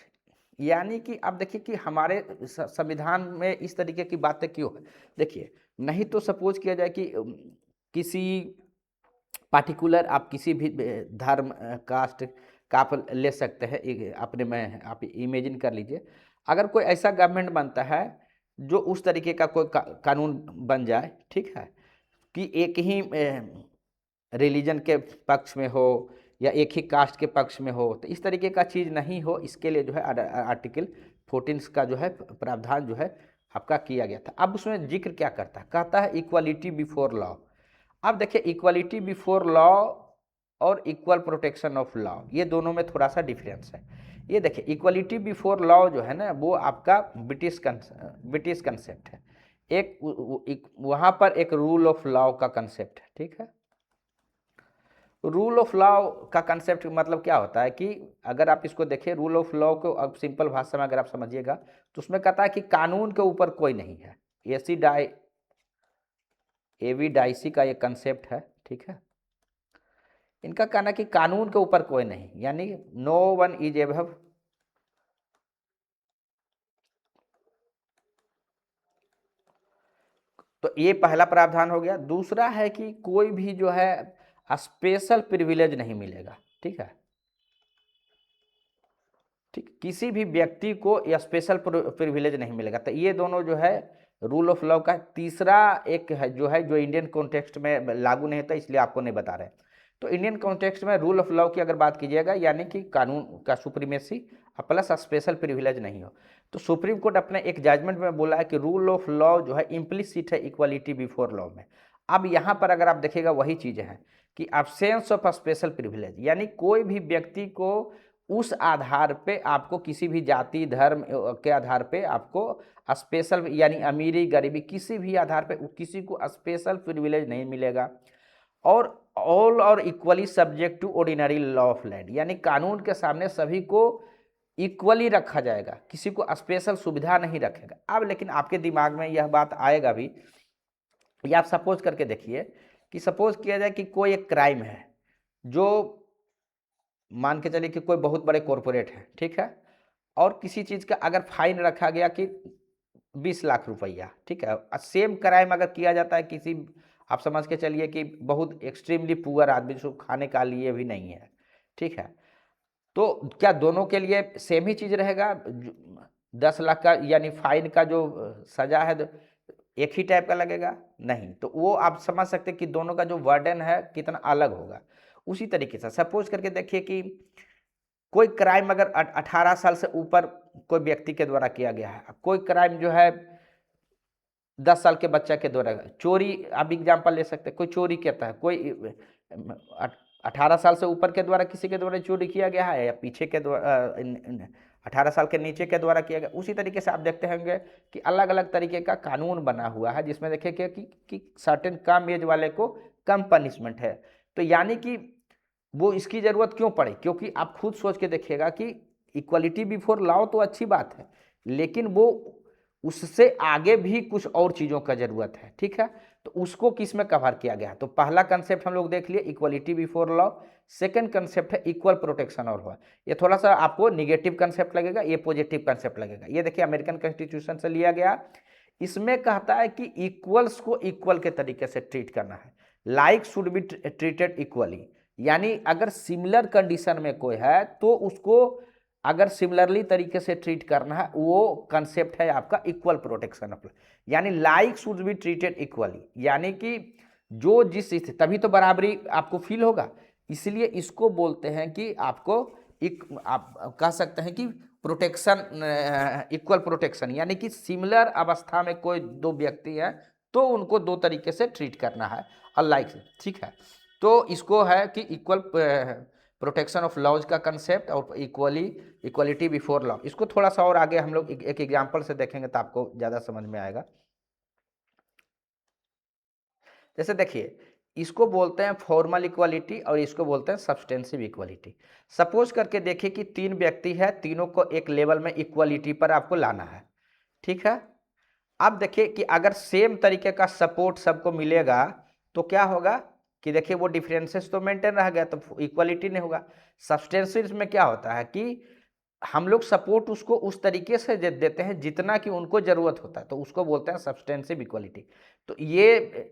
यानी कि आप देखिए कि हमारे संविधान में इस तरीके की बातें क्यों है। देखिए नहीं तो सपोज किया जाए कि किसी पार्टिकुलर आप किसी भी धर्म कास्ट का आप ले सकते हैं अपने में, आप इमेजिन कर लीजिए अगर कोई ऐसा गवर्नमेंट बनता है जो उस तरीके का कोई कानून बन जाए, ठीक है, कि एक ही रिलीजन के पक्ष में हो या एक ही कास्ट के पक्ष में हो, तो इस तरीके का चीज़ नहीं हो, इसके लिए जो है आर्टिकल 14 का जो है प्रावधान जो है आपका किया गया था। अब उसमें जिक्र क्या करता है, कहता है इक्वालिटी बिफोर लॉ। अब देखिए इक्वालिटी बिफोर लॉ और इक्वल प्रोटेक्शन ऑफ लॉ, ये दोनों में थोड़ा सा डिफरेंस है। ये देखिए इक्वालिटी बिफोर लॉ जो है ना वो आपका ब्रिटिश कंसेप्ट है। एक वहाँ पर एक रूल ऑफ लॉ का कंसेप्ट है, ठीक है। रूल ऑफ लॉ का कंसेप्ट मतलब क्या होता है कि अगर आप इसको देखिए रूल ऑफ लॉ को अब सिंपल भाषा में अगर आप समझिएगा तो उसमें कहता है कि कानून के ऊपर कोई नहीं है। एवी डाइसी का ये कंसेप्ट है, ठीक है। इनका कहना कि कानून के ऊपर कोई नहीं, यानी नो वन इज एबव तो ये पहला प्रावधान हो गया। दूसरा है कि कोई भी जो है स्पेशल प्रिविलेज नहीं मिलेगा, ठीक है, ठीक, किसी भी व्यक्ति को यह स्पेशल प्रिविलेज नहीं मिलेगा। तो ये दोनों जो है रूल ऑफ लॉ का तीसरा एक है जो इंडियन कॉन्टेक्स्ट में लागू नहीं होता, इसलिए आपको नहीं बता रहे। तो इंडियन कॉन्टेक्स्ट में रूल ऑफ लॉ की अगर बात कीजिएगा यानी कि कानून का सुप्रीमेसी प्लस स्पेशल प्रिविलेज नहीं हो। तो सुप्रीम कोर्ट अपने एक जजमेंट में बोला है कि रूल ऑफ लॉ जो है इम्प्लिसिट है इक्वालिटी बिफोर लॉ में। अब यहाँ पर अगर आप देखिएगा वही चीज़ें हैं कि एब्सेंस ऑफ स्पेशल प्रिविलेज, यानी कोई भी व्यक्ति को उस आधार पे आपको किसी भी जाति धर्म के आधार पे आपको स्पेशल यानी अमीरी गरीबी किसी भी आधार पे किसी को स्पेशल प्रिविलेज नहीं मिलेगा। और ऑल और equally subject to ordinary law of land, यानी कानून के सामने सभी को इक्वली रखा जाएगा, किसी को स्पेशल सुविधा नहीं रखेगा। अब लेकिन आपके दिमाग में यह बात आएगा भी, या आप सपोज करके देखिए कि सपोज किया जाए कि कोई एक क्राइम है जो मान के चलिए कि कोई बहुत बड़े कॉरपोरेट है, ठीक है, और किसी चीज़ का अगर फाइन रखा गया कि 20 लाख रुपया, ठीक है, सेम क्राइम अगर किया जाता है किसी आप समझ के चलिए कि बहुत एक्सट्रीमली पुअर आदमी जो खाने का लिए भी नहीं है, ठीक है, तो क्या दोनों के लिए सेम ही चीज़ रहेगा? 10 लाख का यानी फाइन का जो सज़ा है एक ही टाइप का लगेगा? नहीं। तो वो आप समझ सकते हैं कि दोनों का जो वर्डन है कितना अलग होगा। उसी तरीके से सपोज करके देखिए कि कोई क्राइम अगर 18 साल से ऊपर कोई व्यक्ति के द्वारा किया गया है, कोई क्राइम जो है 10 साल के बच्चा के द्वारा, चोरी आप एग्जाम्पल ले सकते हैं, कोई चोरी करता है, कोई 18 साल से ऊपर के द्वारा किसी के द्वारा चोरी किया गया है या पीछे के द्वारा 18 साल के नीचे के द्वारा किया गया। उसी तरीके से आप देखते होंगे कि अलग अलग तरीके का कानून बना हुआ है जिसमें देखिए कि सर्टेन कम एज वाले को कम पनिशमेंट है। तो यानी कि वो इसकी ज़रूरत क्यों पड़े, क्योंकि आप खुद सोच के देखिएगा कि इक्वलिटी बिफोर लॉ तो अच्छी बात है, लेकिन वो उससे आगे भी कुछ और चीज़ों का ज़रूरत है। ठीक है, तो उसको किस में कवर किया गया। तो पहला कंसेप्ट हम लोग देख लिए equality before law. Second concept है इक्वल प्रोटेक्शन ऑफ लॉ। ये थोड़ा सा आपको निगेटिव कंसेप्ट लगेगा, ये पॉजिटिव कंसेप्ट लगेगा। ये देखिए अमेरिकन कॉन्स्टिट्यूशन से लिया गया। इसमें कहता है कि इक्वल्स को इक्वल के तरीके से ट्रीट करना है, like should be treated equally. यानी अगर सिमिलर कंडीशन में कोई है तो उसको अगर सिमिलरली तरीके से ट्रीट करना है, वो कंसेप्ट है आपका इक्वल प्रोटेक्शन ऑफ लॉ। यानी like should be treated equally, यानी कि जो जिस स्थिति, तभी तो बराबरी आपको फील होगा। इसलिए इसको बोलते हैं कि आपको आप कह सकते हैं कि प्रोटेक्शन, इक्वल प्रोटेक्शन, यानी कि सिमिलर अवस्था में कोई दो व्यक्ति हैं तो उनको दो तरीके से ट्रीट करना है अलाइक से। ठीक है, तो इसको है कि इक्वल प्रोटेक्शन ऑफ लॉज का कंसेप्ट और इक्वलिटी बिफोर लॉ। इसको थोड़ा सा और आगे हम लोग एक एग्जाम्पल से देखेंगे तो आपको ज़्यादा समझ में आएगा। जैसे देखिए, इसको बोलते हैं फॉर्मल इक्वालिटी और इसको बोलते हैं सब्सटेंसिव इक्वालिटी। सपोज करके देखिए कि तीन व्यक्ति है, तीनों को एक लेवल में इक्वालिटी पर आपको लाना है। ठीक है, अब देखिए कि अगर सेम तरीके का सपोर्ट सबको मिलेगा तो क्या होगा कि देखिए वो डिफरेंसेस तो मेंटेन रह गया, तो इक्वालिटी नहीं होगा। सब्सटेंसिव में क्या होता है कि हम लोग सपोर्ट उसको उस तरीके से देते हैं जितना कि उनको जरूरत होता है, तो उसको बोलते हैं सब्सटेंसिव इक्वालिटी। तो ये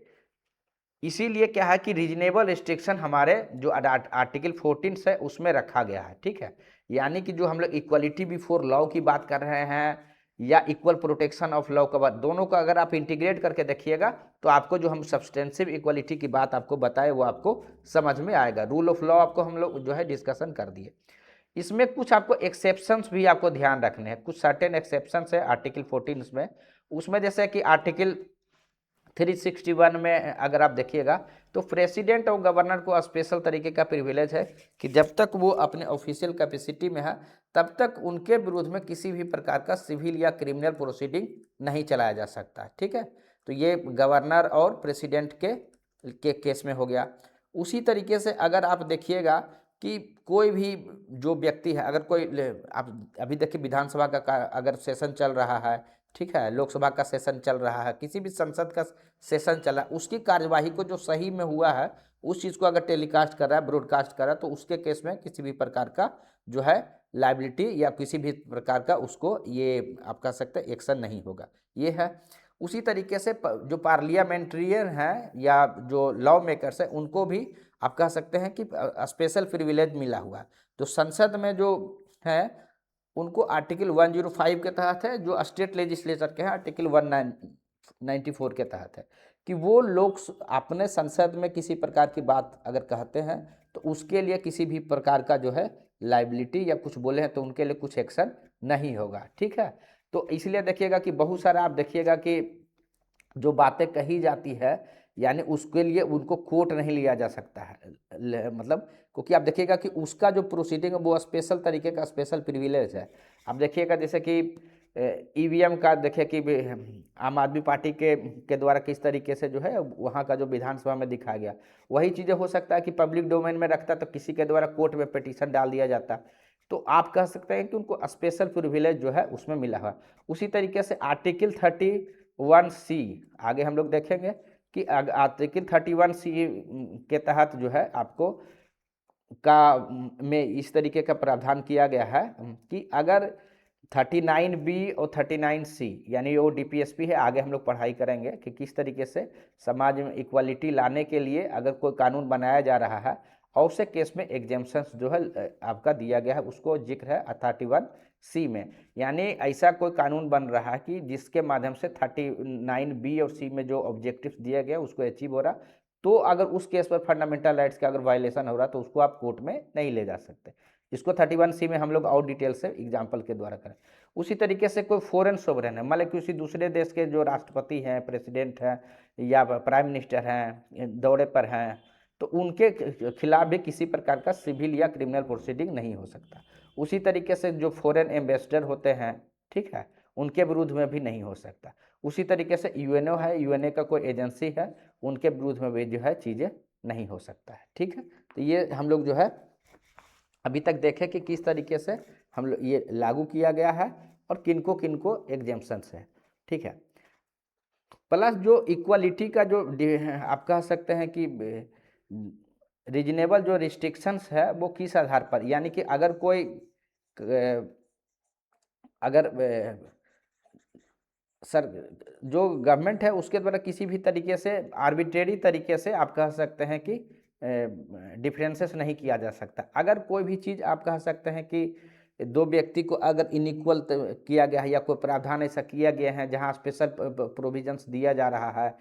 इसीलिए क्या है कि रीजनेबल रिस्ट्रिक्शन हमारे जो आर्टिकल 14 से उसमें रखा गया है। ठीक है, यानी कि जो हम लोग इक्वलिटी बिफोर लॉ की बात कर रहे हैं या इक्वल प्रोटेक्शन ऑफ लॉ का बात, दोनों का अगर आप इंटीग्रेट करके देखिएगा तो आपको जो हम सब्सटेंसिव इक्वलिटी की बात आपको बताए वो आपको समझ में आएगा। रूल ऑफ लॉ आपको हम लोग जो है डिस्कशन कर दिए। इसमें कुछ आपको एक्सेप्शंस भी आपको ध्यान रखने हैं। कुछ सर्टेन एक्सेप्शंस है आर्टिकल 14 में। उसमें जैसे कि आर्टिकल 361 में अगर आप देखिएगा तो प्रेसिडेंट और गवर्नर को स्पेशल तरीके का प्रिविलेज है कि जब तक वो अपने ऑफिशियल कैपेसिटी में है तब तक उनके विरुद्ध में किसी भी प्रकार का सिविल या क्रिमिनल प्रोसीडिंग नहीं चलाया जा सकता। ठीक है, तो ये गवर्नर और प्रेसिडेंट के केस में हो गया। उसी तरीके से अगर आप देखिएगा कि कोई भी जो व्यक्ति है, अगर कोई आप अभी देखिए विधानसभा का अगर सेशन चल रहा है, ठीक है, लोकसभा का सेशन चल रहा है, किसी भी संसद का सेशन चला, उसकी कार्यवाही को जो सही में हुआ है उस चीज़ को अगर टेलीकास्ट कर रहा है, ब्रॉडकास्ट कर रहा है, तो उसके केस में किसी भी प्रकार का जो है लाइबिलिटी या किसी भी प्रकार का उसको ये आप कह सकते हैं एक्शन नहीं होगा। ये है। उसी तरीके से जो पार्लियामेंट्रियन हैं या जो लॉ मेकर्स हैं उनको भी आप कह सकते हैं कि स्पेशल प्रिविलेज मिला हुआ है। तो संसद में जो है उनको आर्टिकल 105 के तहत है, जो स्टेट लेजिस्लेचर के हैं आर्टिकल 194 के तहत है कि वो लोग अपने संसद में किसी प्रकार की बात अगर कहते हैं तो उसके लिए किसी भी प्रकार का जो है लाइबिलिटी या कुछ बोले हैं तो उनके लिए कुछ एक्शन नहीं होगा। ठीक है, तो इसलिए देखिएगा कि बहुत सारा आप देखिएगा कि जो बातें कही जाती है यानी उसके लिए उनको कोर्ट नहीं लिया जा सकता है, मतलब क्योंकि आप देखिएगा कि उसका जो प्रोसीडिंग है वो स्पेशल तरीके का स्पेशल प्रिविलेज है। आप देखिएगा जैसे कि ईवीएम का देखिए कि आम आदमी पार्टी के द्वारा किस तरीके से जो है वहाँ का जो विधानसभा में दिखाया गया, वही चीज़ें हो सकता है कि पब्लिक डोमेन में रखता तो किसी के द्वारा कोर्ट में पिटीशन डाल दिया जाता। तो आप कह सकते हैं कि उनको स्पेशल प्रिविलेज जो है उसमें मिला हुआ। उसी तरीके से आर्टिकल 31C आगे हम लोग देखेंगे कि आर्टिकल 31C के तहत जो है आपको में इस तरीके का प्रावधान किया गया है कि अगर 39B और 39C यानी वो DPSP है, आगे हम लोग पढ़ाई करेंगे कि किस तरीके से समाज में इक्वालिटी लाने के लिए अगर कोई कानून बनाया जा रहा है और से केस में एग्जेम्पशंस जो है आपका दिया गया है, उसको जिक्र है 31C में। यानी ऐसा कोई कानून बन रहा है कि जिसके माध्यम से 39B और C में जो ऑब्जेक्टिव्स दिए गए उसको अचीव हो रहा, तो अगर उस केस पर फंडामेंटल राइट्स का अगर वायलेशन हो रहा तो उसको आप कोर्ट में नहीं ले जा सकते। इसको 31C में हम लोग और डिटेल से एग्जाम्पल के द्वारा करें। उसी तरीके से कोई फॉरेन सोवरेन है, मतलब किसी दूसरे देश के जो राष्ट्रपति हैं, प्रेसिडेंट हैं या प्राइम मिनिस्टर हैं, दौरे पर हैं, तो उनके खिलाफ भी किसी प्रकार का सिविल या क्रिमिनल प्रोसीडिंग नहीं हो सकता। उसी तरीके से जो फॉरेन एम्बेसडर होते हैं, ठीक है, उनके विरुद्ध में भी नहीं हो सकता। उसी तरीके से यूएनओ है, यूएनए का कोई एजेंसी है, उनके विरुद्ध में भी जो है चीज़ें नहीं हो सकता है, ठीक है। तो ये हम लोग जो है अभी तक देखें कि किस तरीके से हम लोग ये लागू किया गया है और किनको किनको एग्जेम्पशंस है, ठीक है। प्लस जो इक्वालिटी का जो आप कह सकते हैं कि रीजनेबल जो रिस्ट्रिक्शंस है वो किस आधार पर, यानी कि अगर कोई अगर सर जो गवर्नमेंट है उसके द्वारा किसी भी तरीके से आर्बिट्रेरी तरीके से आप कह सकते हैं कि डिफरेंसेस नहीं किया जा सकता। अगर कोई भी चीज़ आप कह सकते हैं कि दो व्यक्ति को अगर इनइक्वल किया गया है या कोई प्रावधान ऐसा किया गया है जहां स्पेशल प्रोविजंस दिया जा रहा है,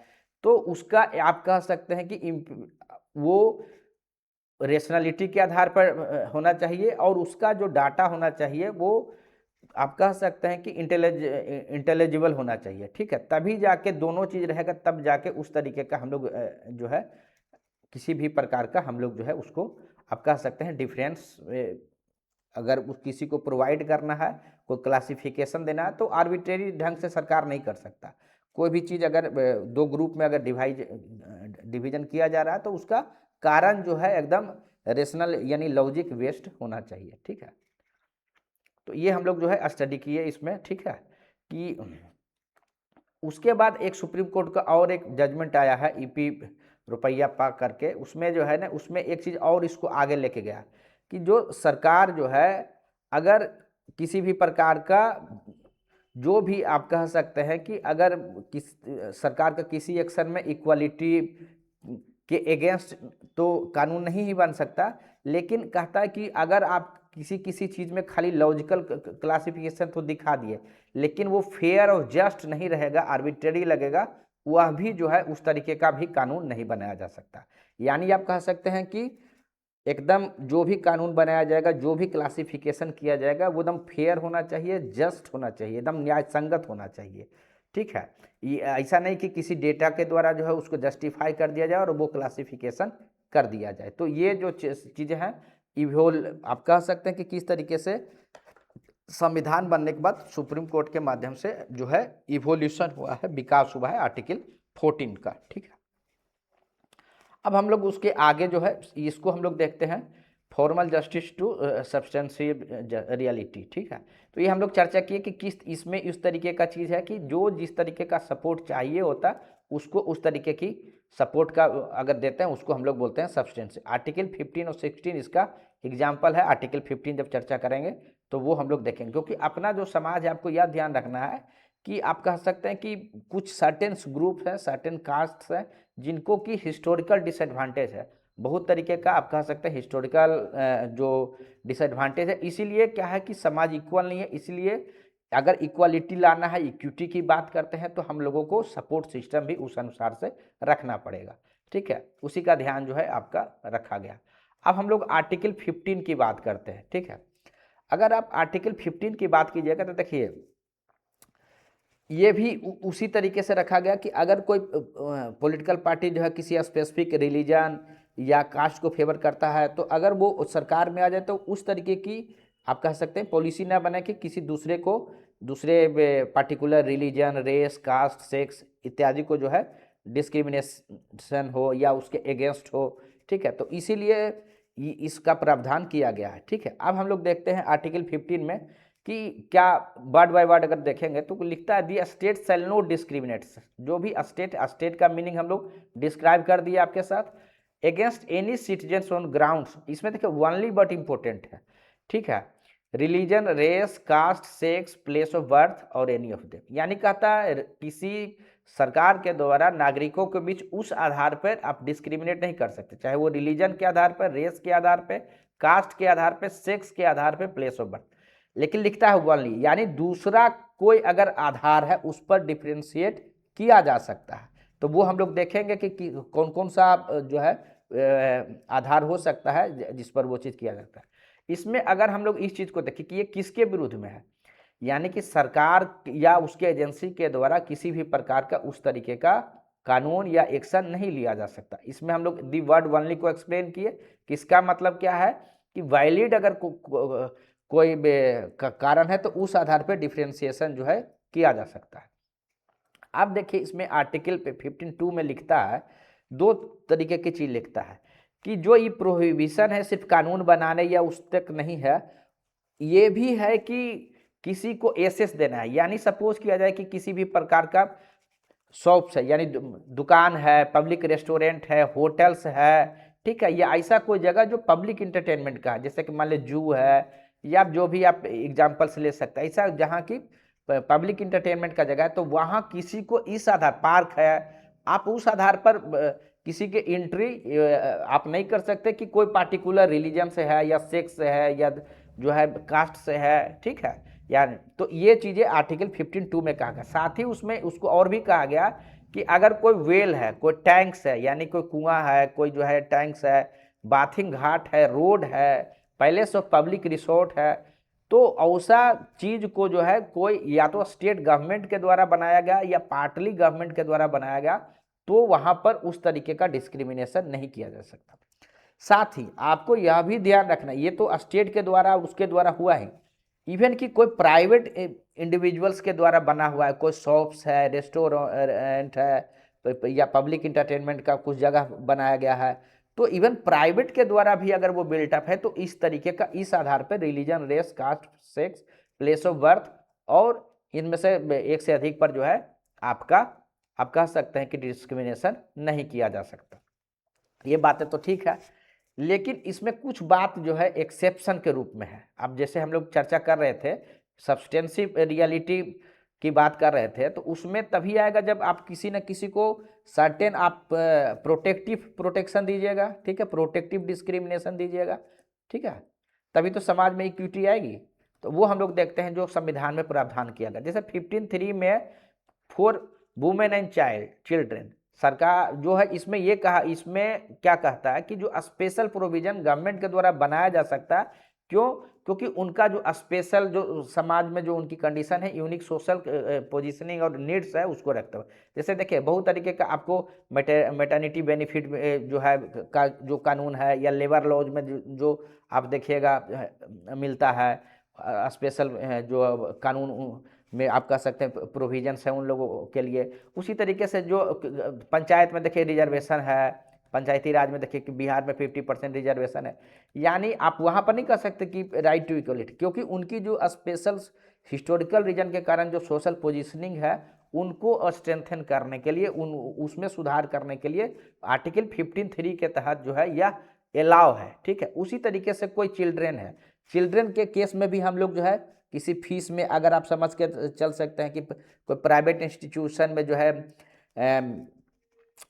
तो उसका आप कह सकते हैं कि वो रेशनलिटी के आधार पर होना चाहिए और उसका जो डाटा होना चाहिए वो आप कह सकते हैं कि इंटेलिजिबल होना चाहिए, ठीक है। तभी जाके दोनों चीज़ रहेगा, तब जाके उस तरीके का हम लोग जो है किसी भी प्रकार का हम लोग जो है उसको आप कह सकते हैं डिफरेंस अगर उस किसी को प्रोवाइड करना है, कोई क्लासिफिकेशन देना है, तो आर्बिट्रेरी ढंग से सरकार नहीं कर सकता। कोई भी चीज़ अगर दो ग्रुप में अगर डिवीजन किया जा रहा है तो उसका कारण जो है एकदम रेशनल यानी लॉजिक बेस्ड होना चाहिए, ठीक है। तो ये हम लोग जो है स्टडी किए इसमें, ठीक है। कि उसके बाद एक सुप्रीम कोर्ट का और एक जजमेंट आया है ईपी रुपया पा करके, उसमें जो है ना, उसमें एक चीज़ और इसको आगे लेके गया कि जो सरकार जो है अगर किसी भी प्रकार का जो भी आप कह सकते हैं कि अगर सरकार का किसी एक्शन में इक्वालिटी के अगेंस्ट तो कानून नहीं ही बन सकता, लेकिन कहता है कि अगर आप किसी किसी चीज़ में खाली लॉजिकल क्लासिफिकेशन तो दिखा दिए, लेकिन वो फेयर और जस्ट नहीं रहेगा, आर्बिट्रेरी लगेगा, वह भी जो है उस तरीके का भी कानून नहीं बनाया जा सकता। यानी आप कह सकते हैं कि एकदम जो भी कानून बनाया जाएगा, जो भी क्लासिफिकेशन किया जाएगा, वो एकदम फेयर होना चाहिए, जस्ट होना चाहिए, एकदम न्याय संगत होना चाहिए, ठीक है। ये ऐसा नहीं कि किसी डेटा के द्वारा जो है उसको जस्टिफाई कर दिया जाए और वो क्लासिफिकेशन कर दिया जाए। तो ये जो चीज़ें हैं इवोल आप कह सकते हैं कि किस तरीके से संविधान बनने के बाद सुप्रीम कोर्ट के माध्यम से जो है इवोल्यूशन हुआ है, विकास हुआ है आर्टिकल 14 का, ठीक है। अब हम लोग उसके आगे जो है इसको हम लोग देखते हैं formal justice to substantial reality, ठीक है। तो ये हम लोग चर्चा किए कि किस इसमें इस तरीके का चीज़ है कि जो जिस तरीके का सपोर्ट चाहिए होता उसको उस तरीके की सपोर्ट का अगर देते हैं उसको हम लोग बोलते हैं सब्सटेंस। आर्टिकल 15 और 16 इसका एग्जाम्पल है। आर्टिकल 15 जब चर्चा करेंगे तो वो हम लोग देखेंगे, क्योंकि अपना जो समाज है आपको यह ध्यान रखना है कि आप कह सकते हैं कि कुछ सर्टेन ग्रुप है, सर्टेन कास्ट है जिनको कि हिस्टोरिकल डिसएडवांटेज है, बहुत तरीके का आप कह सकते हैं हिस्टोरिकल जो डिसएडवांटेज है। इसीलिए क्या है कि समाज इक्वल नहीं है, इसलिए अगर इक्वालिटी लाना है, इक्विटी की बात करते हैं तो हम लोगों को सपोर्ट सिस्टम भी उस अनुसार से रखना पड़ेगा, ठीक है। उसी का ध्यान जो है आपका रखा गया। अब हम लोग आर्टिकल 15 की बात करते हैं, ठीक है। अगर आप आर्टिकल 15 की बात कीजिएगा तो देखिए ये भी उसी तरीके से रखा गया कि अगर कोई पॉलिटिकल पार्टी जो है किसी स्पेसिफिक रिलीजन या कास्ट को फेवर करता है, तो अगर वो सरकार में आ जाए तो उस तरीके की आप कह सकते हैं पॉलिसी ना बने कि किसी दूसरे को, दूसरे particular religion, race, caste, sex इत्यादि को जो है डिस्क्रिमिनेशन हो या उसके अगेंस्ट हो, ठीक है। तो इसीलिए इसका प्रावधान किया गया है, ठीक है। अब हम लोग देखते हैं आर्टिकल 15 में कि क्या वर्ड बाय वर्ड अगर देखेंगे तो लिखता है दी स्टेट शैल नॉट डिस्क्रिमिनेट। जो भी स्टेट का मीनिंग हम लोग डिस्क्राइब कर दिए आपके साथ, against any citizen on grounds, इसमें देखिए ओनली बट इंपॉर्टेंट है, ठीक है, religion, race, caste, sex, place of birth और एनी ऑफ देम। यानी कहता है किसी सरकार के द्वारा नागरिकों के बीच उस आधार पर आप डिस्क्रिमिनेट नहीं कर सकते, चाहे वो रिलीजन के आधार पर, रेस के आधार पर, कास्ट के आधार पर, सेक्स के आधार पर, प्लेस ऑफ बर्थ। लेकिन लिखता है ओनली, यानी दूसरा कोई अगर आधार है उस पर डिफ्रेंशिएट किया जा सकता है। तो वो हम लोग देखेंगे कि कौन कौन सा जो है आधार हो सकता है जिस पर वो चीज़ किया जाता है। इसमें अगर हम लोग इस चीज़ को देखें कि ये किसके विरुद्ध में है, यानी कि सरकार या उसके एजेंसी के द्वारा किसी भी प्रकार का उस तरीके का कानून या एक्शन नहीं लिया जा सकता। इसमें हम लोग दी वर्ड ओनली को एक्सप्लेन किए कि इसका मतलब क्या है कि वैलिड अगर कोई कारण है तो उस आधार पर डिफ्रेंसिएशन जो है किया जा सकता है। अब देखिए इसमें आर्टिकल 15(2) में लिखता है, दो तरीके की चीज लिखता है कि जो ये प्रोहिबिशन है सिर्फ कानून बनाने या उस तक नहीं है, ये भी है कि किसी को एसेस देना है। यानी सपोज किया जाए कि किसी भी प्रकार का शॉप्स है, यानी दुकान है, पब्लिक रेस्टोरेंट है, होटल्स है, ठीक है, या ऐसा कोई जगह जो पब्लिक इंटरटेनमेंट का है, जैसे कि मान लीजिए जू है या जो भी आप एग्जाम्पल्स ले सकते हैं, ऐसा जहाँ की पब्लिक इंटरटेनमेंट का जगह है, तो वहाँ किसी को इस आधार, पार्क है, आप उस आधार पर किसी के एंट्री आप नहीं कर सकते कि कोई पार्टिकुलर रिलीजन से है या सेक्स से है या जो है कास्ट से है, ठीक है। यानी तो ये चीज़ें आर्टिकल 15(2) में कहा गया। साथ ही उसमें उसको और भी कहा गया कि अगर कोई वेल है, कोई टैंक्स है, यानी कोई कुआं है, कोई जो है टैंक्स है, बाथिंग घाट है, रोड है, पैलेस ऑफ पब्लिक रिसोर्ट है, तो ऐसा चीज को जो है कोई या तो स्टेट गवर्नमेंट के द्वारा बनाया गया या पार्टली गवर्नमेंट के द्वारा बनाया गया, तो वहां पर उस तरीके का डिस्क्रिमिनेशन नहीं किया जा सकता। साथ ही आपको यह भी ध्यान रखना, ये तो स्टेट के द्वारा उसके द्वारा हुआ है, इवन कि कोई प्राइवेट इंडिविजुअल्स के द्वारा बना हुआ है, कोई शॉप्स है, रेस्टोरेंट है या पब्लिक इंटरटेनमेंट का कुछ जगह बनाया गया है, तो इवन प्राइवेट के द्वारा भी अगर वो बिल्टअप है तो इस तरीके का इस आधार पर religion, race, caste, sex, place of birth और इनमें से एक से अधिक पर जो है आप कह सकते हैं कि डिस्क्रिमिनेशन नहीं किया जा सकता। ये बातें तो ठीक है, लेकिन इसमें कुछ बात जो है एक्सेप्शन के रूप में है। अब जैसे हम लोग चर्चा कर रहे थे, सब्सटेंसिव रियलिटी की बात कर रहे थे, तो उसमें तभी आएगा जब आप किसी न किसी को सर्टेन आप प्रोटेक्टिव प्रोटेक्शन दीजिएगा, ठीक है, प्रोटेक्टिव डिस्क्रिमिनेशन दीजिएगा, ठीक है, तभी तो समाज में इक्विटी आएगी। तो वो हम लोग देखते हैं जो संविधान में प्रावधान किया गया, जैसे 15(3) में फॉर वुमेन एंड चिल्ड्रेन, सरकार जो है इसमें ये कहा, इसमें क्या कहता है कि जो स्पेशल प्रोविजन गवर्नमेंट के द्वारा बनाया जा सकता है, क्यों? क्योंकि उनका जो स्पेशल जो समाज में जो उनकी कंडीशन है, यूनिक सोशल पोजीशनिंग और नीड्स है, उसको रखते हुए। जैसे देखिए बहुत तरीके का आपको मैटरनिटी बेनिफिट जो है का जो कानून है, या लेबर लॉज में जो आप देखिएगा मिलता है, स्पेशल जो कानून में आप कह सकते हैं प्रोविजंस है उन लोगों के लिए। उसी तरीके से जो पंचायत में देखिए रिजर्वेशन है, पंचायती राज में देखिए कि बिहार में 50% रिजर्वेशन है, यानी आप वहाँ पर नहीं कह सकते कि राइट टू इक्वलिटी, क्योंकि उनकी जो स्पेशल हिस्टोरिकल रीजन के कारण जो सोशल पोजीशनिंग है उनको स्ट्रेंथन करने के लिए, उसमें सुधार करने के लिए आर्टिकल 15(3) के तहत जो है यह अलाउ है, ठीक है। उसी तरीके से कोई चिल्ड्रेन है, चिल्ड्रेन के केस में भी हम लोग जो है किसी फीस में, अगर आप समझ के चल सकते हैं कि कोई प्राइवेट इंस्टीट्यूशन में जो है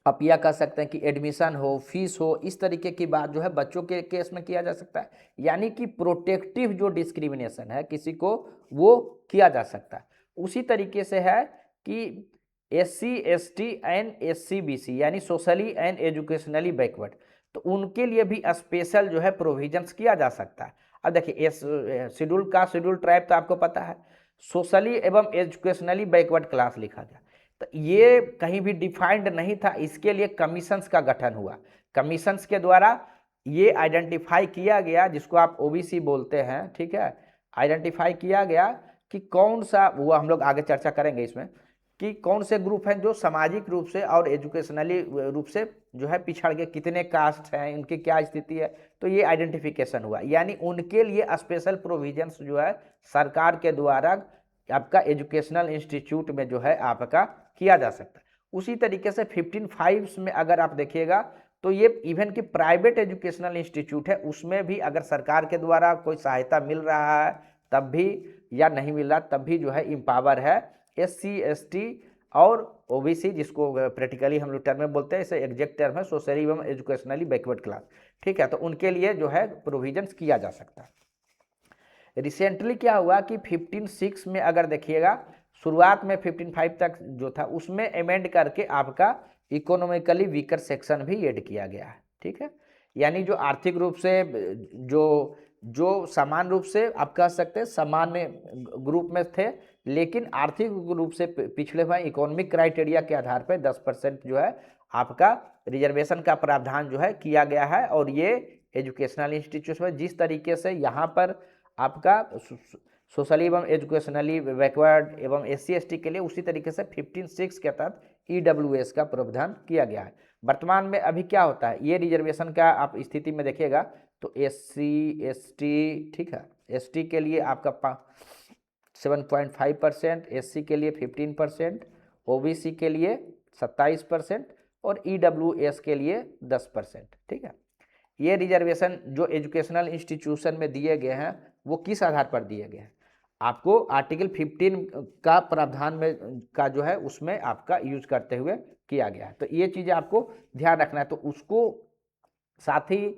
आप यह कह सकते हैं कि एडमिशन हो, फीस हो, इस तरीके की बात जो है बच्चों के केस में किया जा सकता है। यानी कि प्रोटेक्टिव जो डिस्क्रिमिनेशन है किसी को, वो किया जा सकता है। उसी तरीके से है कि SC, ST and SC, BC यानी सोशली एंड एजुकेशनली बैकवर्ड, तो उनके लिए भी स्पेशल जो है प्रोविजंस किया जा सकता है। अब देखिए शेड्यूल कास्ट, शेड्यूल ट्राइब तो आपको पता है, सोशली एवं एजुकेशनली बैकवर्ड क्लास लिखा गया, तो ये कहीं भी डिफाइंड नहीं था। इसके लिए कमीशंस का गठन हुआ, कमीशंस के द्वारा ये आइडेंटिफाई किया गया, जिसको आप OBC बोलते हैं, ठीक है, आइडेंटिफाई किया गया कि कौन सा, वो हम लोग आगे चर्चा करेंगे इसमें, कि कौन से ग्रुप हैं जो सामाजिक रूप से और एजुकेशनली रूप से जो है पिछड़ गए, कितने कास्ट हैं, इनकी क्या स्थिति है, तो ये आइडेंटिफिकेशन हुआ। यानी उनके लिए स्पेशल प्रोविजंस जो है सरकार के द्वारा आपका एजुकेशनल इंस्टीट्यूट में जो है आपका किया जा सकता है। उसी तरीके से 15(5) में अगर आप देखिएगा तो ये इवन कि प्राइवेट एजुकेशनल इंस्टीट्यूट है, उसमें भी अगर सरकार के द्वारा कोई सहायता मिल रहा है तब भी, या नहीं मिल रहा तब भी जो है इम्पावर है SC, ST और OBC, जिसको प्रैक्टिकली हम लोग टर्म में बोलते हैं, इसे एग्जैक्ट टर्म है सोशली एवं एजुकेशनली बैकवर्ड क्लास, ठीक है, तो उनके लिए जो है प्रोविजंस किया जा सकता है। रिसेंटली क्या हुआ कि 15(6) में अगर देखिएगा, शुरुआत में 15(5) तक जो था उसमें अमेंड करके आपका इकोनॉमिकली वीकर सेक्शन भी ऐड किया गया है, ठीक है, यानी जो आर्थिक रूप से जो समान रूप से आप कह सकते हैं सामान्य ग्रुप में थे, लेकिन आर्थिक रूप से पिछड़े हुए इकोनॉमिक क्राइटेरिया के आधार पर 10% जो है आपका रिजर्वेशन का प्रावधान जो है किया गया है। और ये एजुकेशनल इंस्टीट्यूशन में जिस तरीके से यहाँ पर आपका सोशली एवं एजुकेशनली बैकवर्ड एवं SC/ST के लिए उसी तरीके से 15(6) के तहत EWS का प्रावधान किया गया है। वर्तमान में अभी क्या होता है, ये रिजर्वेशन का आप स्थिति में देखिएगा तो SC/ST, ठीक है, ST के लिए आपका 7.5%, SC के लिए 15%, OBC के लिए 27% और EWS के लिए 10%, ठीक है। ये रिजर्वेशन जो एजुकेशनल इंस्टीट्यूशन में दिए गए हैं वो किस आधार पर दिए गए हैं, आपको आर्टिकल 15 का प्रावधान में का जो है उसमें आपका यूज करते हुए किया गया है। तो ये चीज़ें आपको ध्यान रखना है। तो उसको साथ ही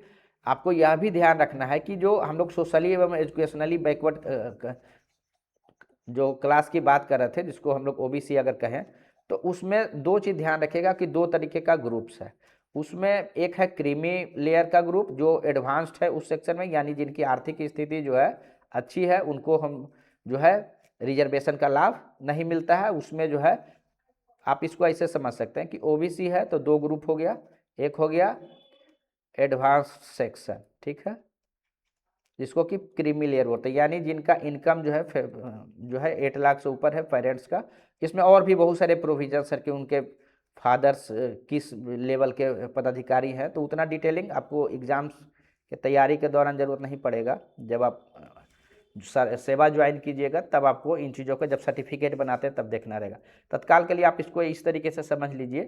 आपको यह भी ध्यान रखना है कि जो हम लोग सोशली एवं एजुकेशनली बैकवर्ड जो क्लास की बात कर रहे थे, जिसको हम लोग OBC अगर कहें, तो उसमें दो चीज़ ध्यान रखेगा कि दो तरीके का ग्रुप्स है। उसमें एक है क्रीमी लेयर का ग्रुप जो एडवांस्ड है उस सेक्शन में, यानी जिनकी आर्थिक स्थिति जो है अच्छी है, उनको हम जो है रिजर्वेशन का लाभ नहीं मिलता है। उसमें जो है आप इसको ऐसे समझ सकते हैं कि OBC है तो दो ग्रुप हो गया, एक हो गया एडवांस सेक्शन, ठीक है, जिसको कि क्रीमी लेयर बोलते हैं, यानी जिनका इनकम जो है 8 लाख से ऊपर है पेरेंट्स का। इसमें और भी बहुत सारे प्रोविजंस है कि उनके फादर्स किस लेवल के पदाधिकारी हैं, तो उतना डिटेलिंग आपको एग्जाम्स के तैयारी के दौरान ज़रूरत नहीं पड़ेगा। जब आप सेवा ज्वाइन कीजिएगा तब आपको इन चीज़ों को जब सर्टिफिकेट बनाते हैं तब देखना रहेगा। तत्काल के लिए आप इसको इस तरीके से समझ लीजिए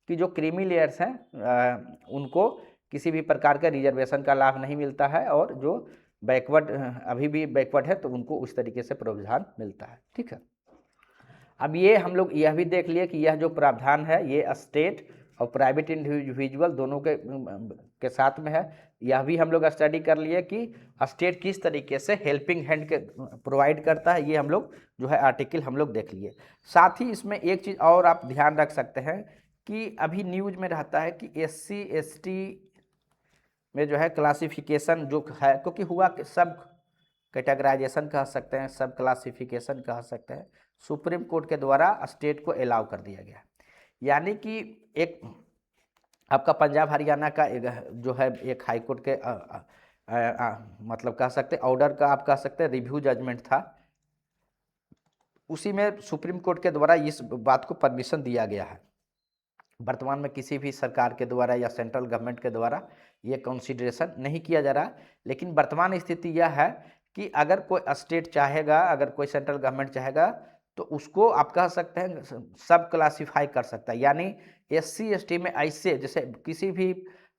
कि जो क्रीमी लेयर्स हैं उनको किसी भी प्रकार का रिजर्वेशन का लाभ नहीं मिलता है, और जो बैकवर्ड अभी भी बैकवर्ड है तो उनको उस तरीके से प्रावधान मिलता है, ठीक है। अब ये हम लोग यह भी देख लिए कि यह जो प्रावधान है ये स्टेट और प्राइवेट इंडिविजुअल दोनों के साथ में है। यह भी हम लोग स्टडी कर लिए कि स्टेट किस तरीके से हेल्पिंग हैंड के प्रोवाइड करता है, ये हम लोग जो है आर्टिकल हम लोग देख लिए। साथ ही इसमें एक चीज़ और आप ध्यान रख सकते हैं कि अभी न्यूज में रहता है कि SC/ST में जो है क्लासिफिकेशन जो है, क्योंकि हुआ कि सब कैटेगराइजेशन कह सकते हैं, सब क्लासिफिकेशन कह सकते हैं, सुप्रीम कोर्ट के द्वारा स्टेट को अलाउ कर दिया गया। यानी कि एक आपका पंजाब हरियाणा का जो है एक हाई कोर्ट के मतलब कह सकते हैं ऑर्डर का आप कह सकते हैं रिव्यू जजमेंट था, उसी में सुप्रीम कोर्ट के द्वारा इस बात को परमिशन दिया गया है। वर्तमान में किसी भी सरकार के द्वारा या सेंट्रल गवर्नमेंट के द्वारा ये कंसीडरेशन नहीं किया जा रहा, लेकिन वर्तमान स्थिति यह है कि अगर कोई स्टेट चाहेगा, अगर कोई सेंट्रल गवर्नमेंट चाहेगा तो उसको आप कह सकते हैं सब क्लासीफाई कर सकता है। यानी SC/ST में ऐसे जैसे किसी भी,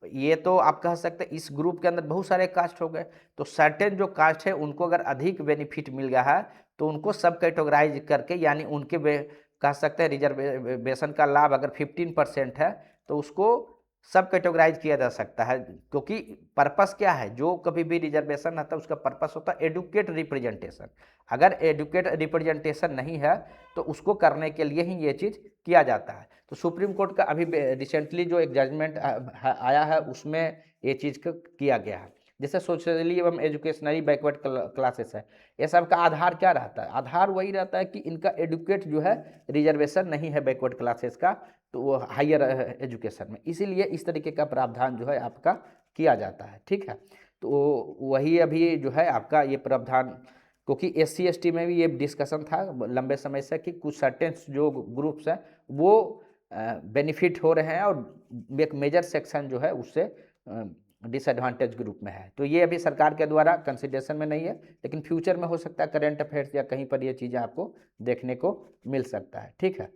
ये तो आप कह सकते हैं इस ग्रुप के अंदर बहुत सारे कास्ट हो गए, तो सर्टेन जो कास्ट है उनको अगर अधिक बेनिफिट मिल गया है तो उनको सब कैटेगराइज करके, यानी उनके कह सकते हैं रिजर्वेशन का लाभ अगर 15% है तो उसको सब कैटेगराइज किया जा सकता है। क्योंकि पर्पस क्या है, जो कभी भी रिजर्वेशन आता है उसका पर्पस होता है एडुकेट रिप्रेजेंटेशन। अगर एडुकेट रिप्रेजेंटेशन नहीं है तो उसको करने के लिए ही ये चीज़ किया जाता है। तो सुप्रीम कोर्ट का अभी रिसेंटली जो एक जजमेंट आया है उसमें ये चीज़ को किया गया है। जैसे सोशली एवं एजुकेशनली बैकवर्ड क्लासेस है, ये सब का आधार क्या रहता है, आधार वही रहता है कि इनका एडुकेट जो है रिजर्वेशन नहीं है बैकवर्ड क्लासेस का, तो वो हायर एजुकेशन में, इसीलिए इस तरीके का प्रावधान जो है आपका किया जाता है, ठीक है। तो वही अभी जो है आपका ये प्रावधान, क्योंकि SC/ST में भी ये डिस्कशन था लंबे समय से कि कुछ सर्टेन जो ग्रुप्स हैं वो बेनिफिट हो रहे हैं और एक मेजर सेक्शन जो है उससे डिसएडवांटेज ग्रुप में है। तो ये अभी सरकार के द्वारा कंसिडरेशन में नहीं है, लेकिन फ्यूचर में हो सकता है करंट अफेयर्स या कहीं पर ये चीज़ें आपको देखने को मिल सकता है, ठीक है।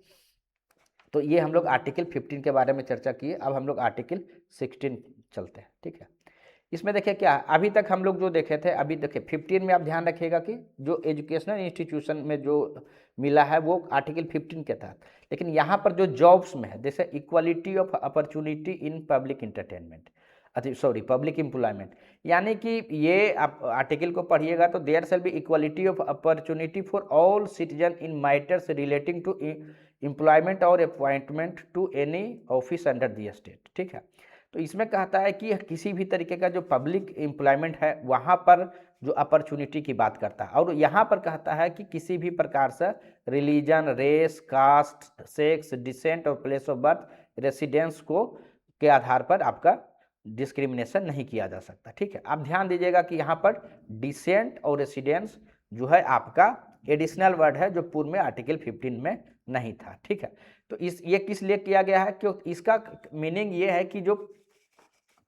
तो ये हम लोग आर्टिकल 15 के बारे में चर्चा किए। अब हम लोग आर्टिकल 16 चलते हैं, ठीक है। इसमें देखिए क्या अभी तक हम लोग जो देखे थे, अभी देखिए 15 में आप ध्यान रखिएगा कि जो एजुकेशनल इंस्टीट्यूशन में जो मिला है वो आर्टिकल 15 के तहत, लेकिन यहाँ पर जो जॉब्स में है जैसे equality of opportunity in public entertainment, sorry public employment, यानी कि ये आप आर्टिकल को पढ़िएगा तो there shall be equality of opportunity for all citizen in matters relating to employment और appointment to any office under the state, ठीक है। तो इसमें कहता है कि किसी भी तरीके का जो पब्लिक एम्प्लॉयमेंट है वहाँ पर जो अपॉर्चुनिटी की बात करता है। और यहाँ पर कहता है कि किसी भी प्रकार से religion, race, caste, sex, descent और प्लेस ऑफ बर्थ, रेसिडेंस को के आधार पर आपका डिस्क्रिमिनेशन नहीं किया जा सकता। ठीक है, आप ध्यान दीजिएगा कि यहाँ पर डिसेंट और रेसिडेंस जो है आपका एडिशनल वर्ड है, जो पूर्व में आर्टिकल 15 में नहीं था। ठीक है, तो ये किस लिए किया गया है? क्योंकि इसका मीनिंग ये है कि जो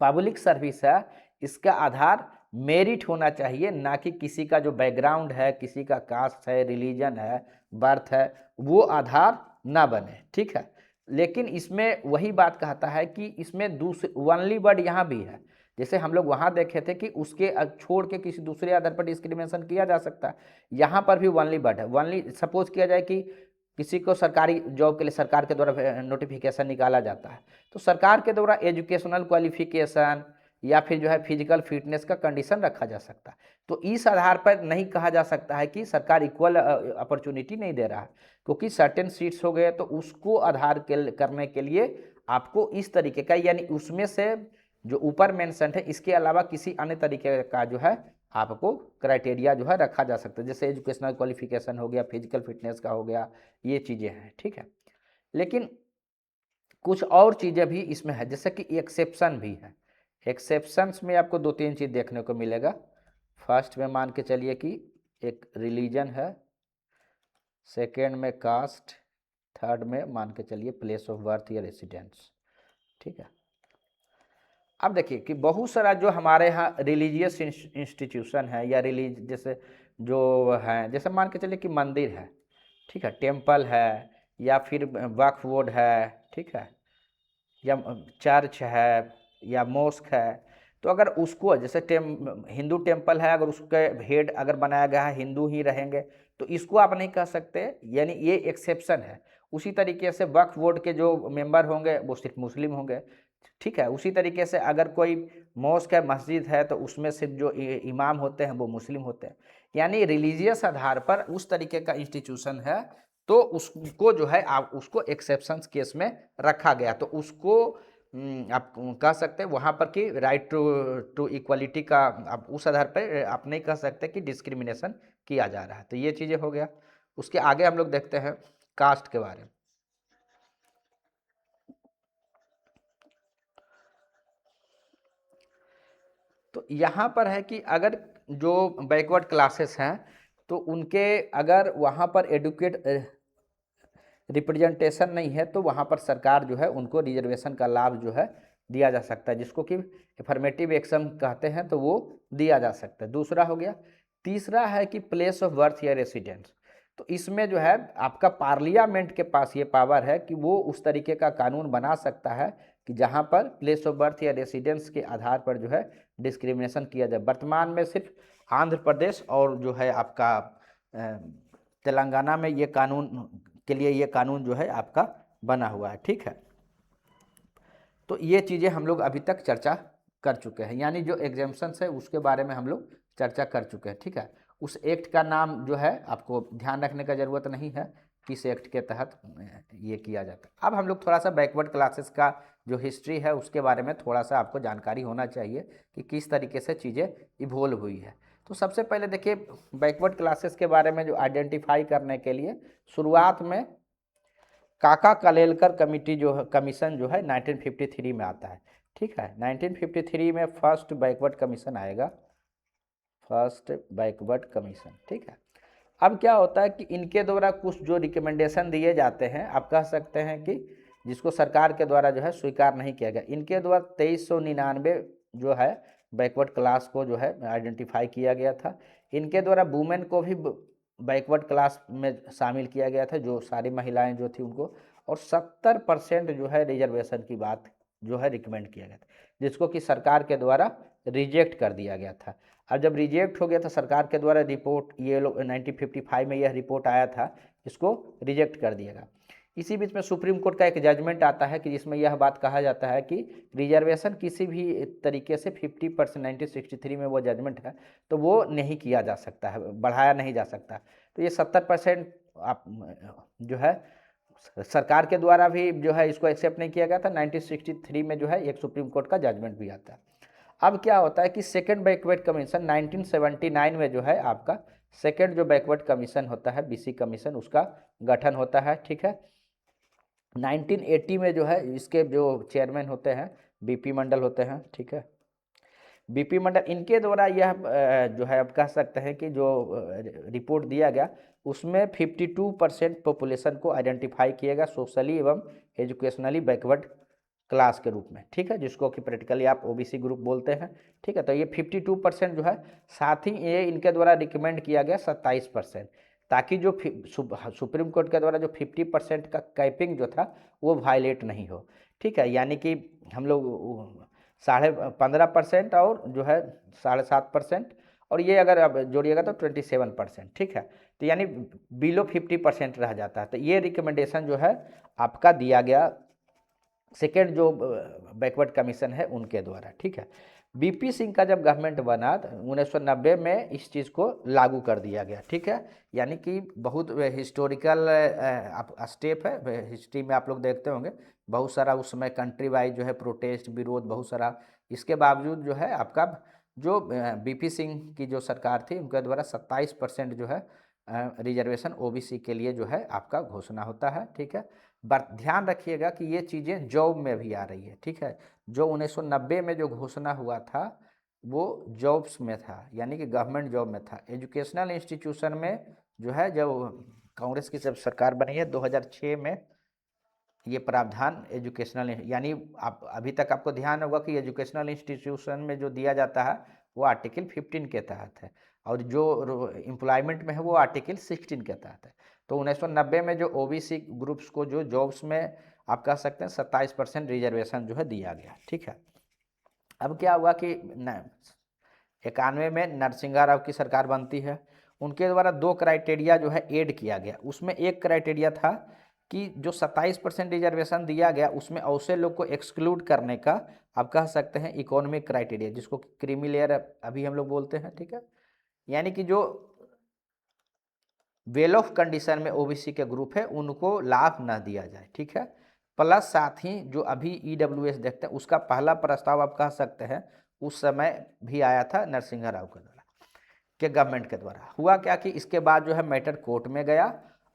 पब्लिक सर्विस है इसका आधार मेरिट होना चाहिए, ना कि किसी का जो बैकग्राउंड है, किसी का कास्ट है, रिलीजन है, बर्थ है, वो आधार ना बने। ठीक है, लेकिन इसमें वही बात कहता है कि इसमें दूसरे ओनली वर्ड यहाँ भी है। जैसे हम लोग वहाँ देखे थे कि उसके छोड़ के किसी दूसरे आधार पर डिस्क्रिमिनेशन किया जा सकता है, यहाँ पर भी ओनली वर्ड है। ओनली सपोज किया जाए कि किसी को सरकारी जॉब के लिए सरकार के द्वारा नोटिफिकेशन निकाला जाता है, तो सरकार के द्वारा एजुकेशनल क्वालिफिकेशन या फिर जो है फिजिकल फिटनेस का कंडीशन रखा जा सकता है। तो इस आधार पर नहीं कहा जा सकता है कि सरकार इक्वल अपॉर्चुनिटी नहीं दे रहा है, क्योंकि सर्टेन सीट्स हो गए तो उसको आधार करने के लिए आपको इस तरीके का, यानी उसमें से जो ऊपर मेंशन है इसके अलावा किसी अन्य तरीके का जो है आपको क्राइटेरिया जो है रखा जा सकता है, जैसे एजुकेशनल क्वालिफिकेशन हो गया, फिजिकल फिटनेस का हो गया, ये चीज़ें हैं। ठीक है, लेकिन कुछ और चीज़ें भी इसमें है, जैसे कि एक्सेप्शन भी है। एक्सेप्शंस में आपको 2-3 चीज़ देखने को मिलेगा। फर्स्ट में मान के चलिए कि एक रिलीजन है, सेकेंड में कास्ट, थर्ड में मान के चलिए प्लेस ऑफ बर्थ या रेसिडेंस। ठीक है, अब देखिए कि बहुत सारा जो हमारे यहाँ रिलीजियस इंस्टीट्यूशन है या जैसे जो है, जैसे मान के चलिए कि मंदिर है, ठीक है, टेम्पल है, या फिर वक्फ बोर्ड है, ठीक है, या चर्च है या मॉस्क है, तो अगर उसको जैसे हिंदू टेम्पल है, अगर उसके हेड अगर बनाया गया है हिंदू ही रहेंगे, तो इसको आप नहीं कह सकते, यानी ये एक्सेप्शन है। उसी तरीके से वक्फ बोर्ड के जो मेंबर होंगे वो सिर्फ मुस्लिम होंगे। ठीक है, उसी तरीके से अगर कोई मॉस्क है, मस्जिद है, तो उसमें सिर्फ जो इमाम होते हैं वो मुस्लिम होते हैं। यानी रिलीजियस आधार पर उस तरीके का इंस्टीट्यूशन है, तो उसको जो है आप उसको एक्सेप्शंस केस में रखा गया, तो उसको आप कह सकते हैं वहाँ पर कि राइट टू इक्वलिटी का, आप उस आधार पर आप नहीं कह सकते कि डिस्क्रिमिनेशन किया जा रहा है। तो ये चीज़ें हो गया। उसके आगे हम लोग देखते हैं कास्ट के बारे में। तो यहाँ पर है कि अगर जो बैकवर्ड क्लासेस हैं तो उनके अगर वहाँ पर एडुकेट रिप्रेजेंटेशन नहीं है, तो वहाँ पर सरकार जो है उनको रिजर्वेशन का लाभ जो है दिया जा सकता है, जिसको कि एफर्मेटिव एक्शन कहते हैं, तो वो दिया जा सकता है। दूसरा हो गया। तीसरा है कि प्लेस ऑफ बर्थ या रेसिडेंस, तो इसमें जो है आपका पार्लियामेंट के पास ये पावर है कि वो उस तरीके का कानून बना सकता है कि जहाँ पर प्लेस ऑफ बर्थ या रेसिडेंस के आधार पर जो है डिस्क्रिमिनेशन किया जाए। वर्तमान में सिर्फ आंध्र प्रदेश और जो है आपका तेलंगाना में ये कानून के लिए ये कानून जो है आपका बना हुआ है। ठीक है, तो ये चीज़ें हम लोग अभी तक चर्चा कर चुके हैं, यानी जो एग्जाम्पशंस है उसके बारे में हम लोग चर्चा कर चुके हैं। ठीक है, उस एक्ट का नाम जो है आपको ध्यान रखने का ज़रूरत नहीं है, किस एक्ट के तहत ये किया जाता है। अब हम लोग थोड़ा सा बैकवर्ड क्लासेस का जो हिस्ट्री है उसके बारे में थोड़ा सा आपको जानकारी होना चाहिए कि किस तरीके से चीज़ें इवोल्व हुई है। तो सबसे पहले देखिए, बैकवर्ड क्लासेस के बारे में जो आइडेंटिफाई करने के लिए शुरुआत में काका कलेलकर कमिटी जो है, कमीशन जो है 1953 में आता है। ठीक है, 1953 में फर्स्ट बैकवर्ड कमीशन आएगा, फर्स्ट बैकवर्ड कमीशन। ठीक है, अब क्या होता है कि इनके द्वारा कुछ जो रिकमेंडेशन दिए जाते हैं, आप कह सकते हैं कि जिसको सरकार के द्वारा जो है स्वीकार नहीं किया गया। इनके द्वारा 2399 जो है बैकवर्ड क्लास को जो है आइडेंटिफाई किया गया था। इनके द्वारा वुमेन को भी बैकवर्ड क्लास में शामिल किया गया था, जो सारी महिलाएं जो थी उनको, और 70% जो है रिजर्वेशन की बात जो है रिकमेंड किया गया था, जिसको कि सरकार के द्वारा रिजेक्ट कर दिया गया था। अब जब रिजेक्ट हो गया था सरकार के द्वारा, रिपोर्ट ये लोग 1955 में यह रिपोर्ट आया था, इसको रिजेक्ट कर दिया गया। इसी बीच में सुप्रीम कोर्ट का एक जजमेंट आता है कि जिसमें यह बात कहा जाता है कि रिजर्वेशन किसी भी तरीके से 50%, 1963 में वो जजमेंट है, तो वो नहीं किया जा सकता है, बढ़ाया नहीं जा सकता। तो ये 70% आप जो है सरकार के द्वारा भी जो है इसको एक्सेप्ट नहीं किया गया था। 1963 में जो है एक सुप्रीम कोर्ट का जजमेंट भी आता है। अब क्या होता है कि सेकंड बैकवर्ड कमीशन 1979 में जो है आपका सेकंड जो बैकवर्ड कमीशन होता है बीसी कमीशन, उसका गठन होता है। ठीक है, 1980 में जो है इसके जो चेयरमैन होते हैं बीपी मंडल होते हैं। ठीक है, बीपी मंडल, इनके द्वारा यह जो है आप कह सकते हैं कि जो रिपोर्ट दिया गया उसमें 52% पॉपुलेशन को आइडेंटिफाई किया गया सोशली एवं एजुकेशनली बैकवर्ड क्लास के रूप में। ठीक है, जिसको कि प्रैक्टिकली आप ओबीसी ग्रुप बोलते हैं। ठीक है, तो ये 52% जो है, साथ ही ये इनके द्वारा रिकमेंड किया गया 27%, ताकि जो सुप्रीम कोर्ट के द्वारा जो 50% का कैपिंग जो था वो वायलेट नहीं हो। ठीक है, यानी कि हम लोग 15.5% और जो है 7.5%, और ये अगर अब जोड़िएगा तो 27%। ठीक है, तो यानी बिलो 50% रह जाता है। तो ये रिकमेंडेशन जो है आपका दिया गया सेकेंड जो बैकवर्ड कमीशन है उनके द्वारा। ठीक है, बीपी सिंह का जब गवर्नमेंट बना तो 1990 में इस चीज़ को लागू कर दिया गया। ठीक है, यानी कि बहुत हिस्टोरिकल स्टेप है, हिस्ट्री में आप लोग देखते होंगे बहुत सारा उस समय कंट्री वाइज जो है प्रोटेस्ट विरोध बहुत सारा, इसके बावजूद जो है आपका जो बीपी सिंह की जो सरकार थी उनके द्वारा 27% जो है रिजर्वेशन ओबीसी के लिए जो है आपका घोषणा होता है। ठीक है, ध्यान रखिएगा कि ये चीज़ें जॉब में भी आ रही है। ठीक है, जो 1990 में जो घोषणा हुआ था वो जॉब्स में था, यानी कि गवर्नमेंट जॉब में था। एजुकेशनल इंस्टीट्यूशन में जो है, जब कांग्रेस की जब सरकार बनी है 2006 में, ये प्रावधान एजुकेशनल, यानी आप अभी तक आपको ध्यान होगा कि एजुकेशनल इंस्टीट्यूशन में जो दिया जाता है वो आर्टिकल 15 के तहत है, और जो एम्प्लॉयमेंट में है वो आर्टिकल 16 के तहत है। तो 1990 में जो ओबीसी ग्रुप्स को जो जॉब्स में आप कह सकते हैं 27% रिजर्वेशन जो है दिया गया। ठीक है, अब क्या हुआ कि 91 में नरसिंहा राव की सरकार बनती है, उनके द्वारा 2 क्राइटेरिया जो है ऐड किया गया। उसमें एक क्राइटेरिया था कि जो 27% रिजर्वेशन दिया गया उसमें ऐसे लोग को एक्सक्लूड करने का आप कह सकते हैं इकोनॉमिक क्राइटेरिया, जिसको क्रीमी लेयर अभी हम लोग बोलते हैं। ठीक है, यानी कि जो वेल ऑफ कंडीशन में ओबीसी के ग्रुप है उनको लाभ न दिया जाए। ठीक है, प्लस साथ ही जो अभी ईडब्ल्यूएस देखते हैं उसका पहला प्रस्ताव आप कह सकते हैं उस समय भी आया था नरसिंहा राव के द्वारा के गवर्नमेंट के द्वारा। हुआ क्या कि इसके बाद जो है मैटर कोर्ट में गया,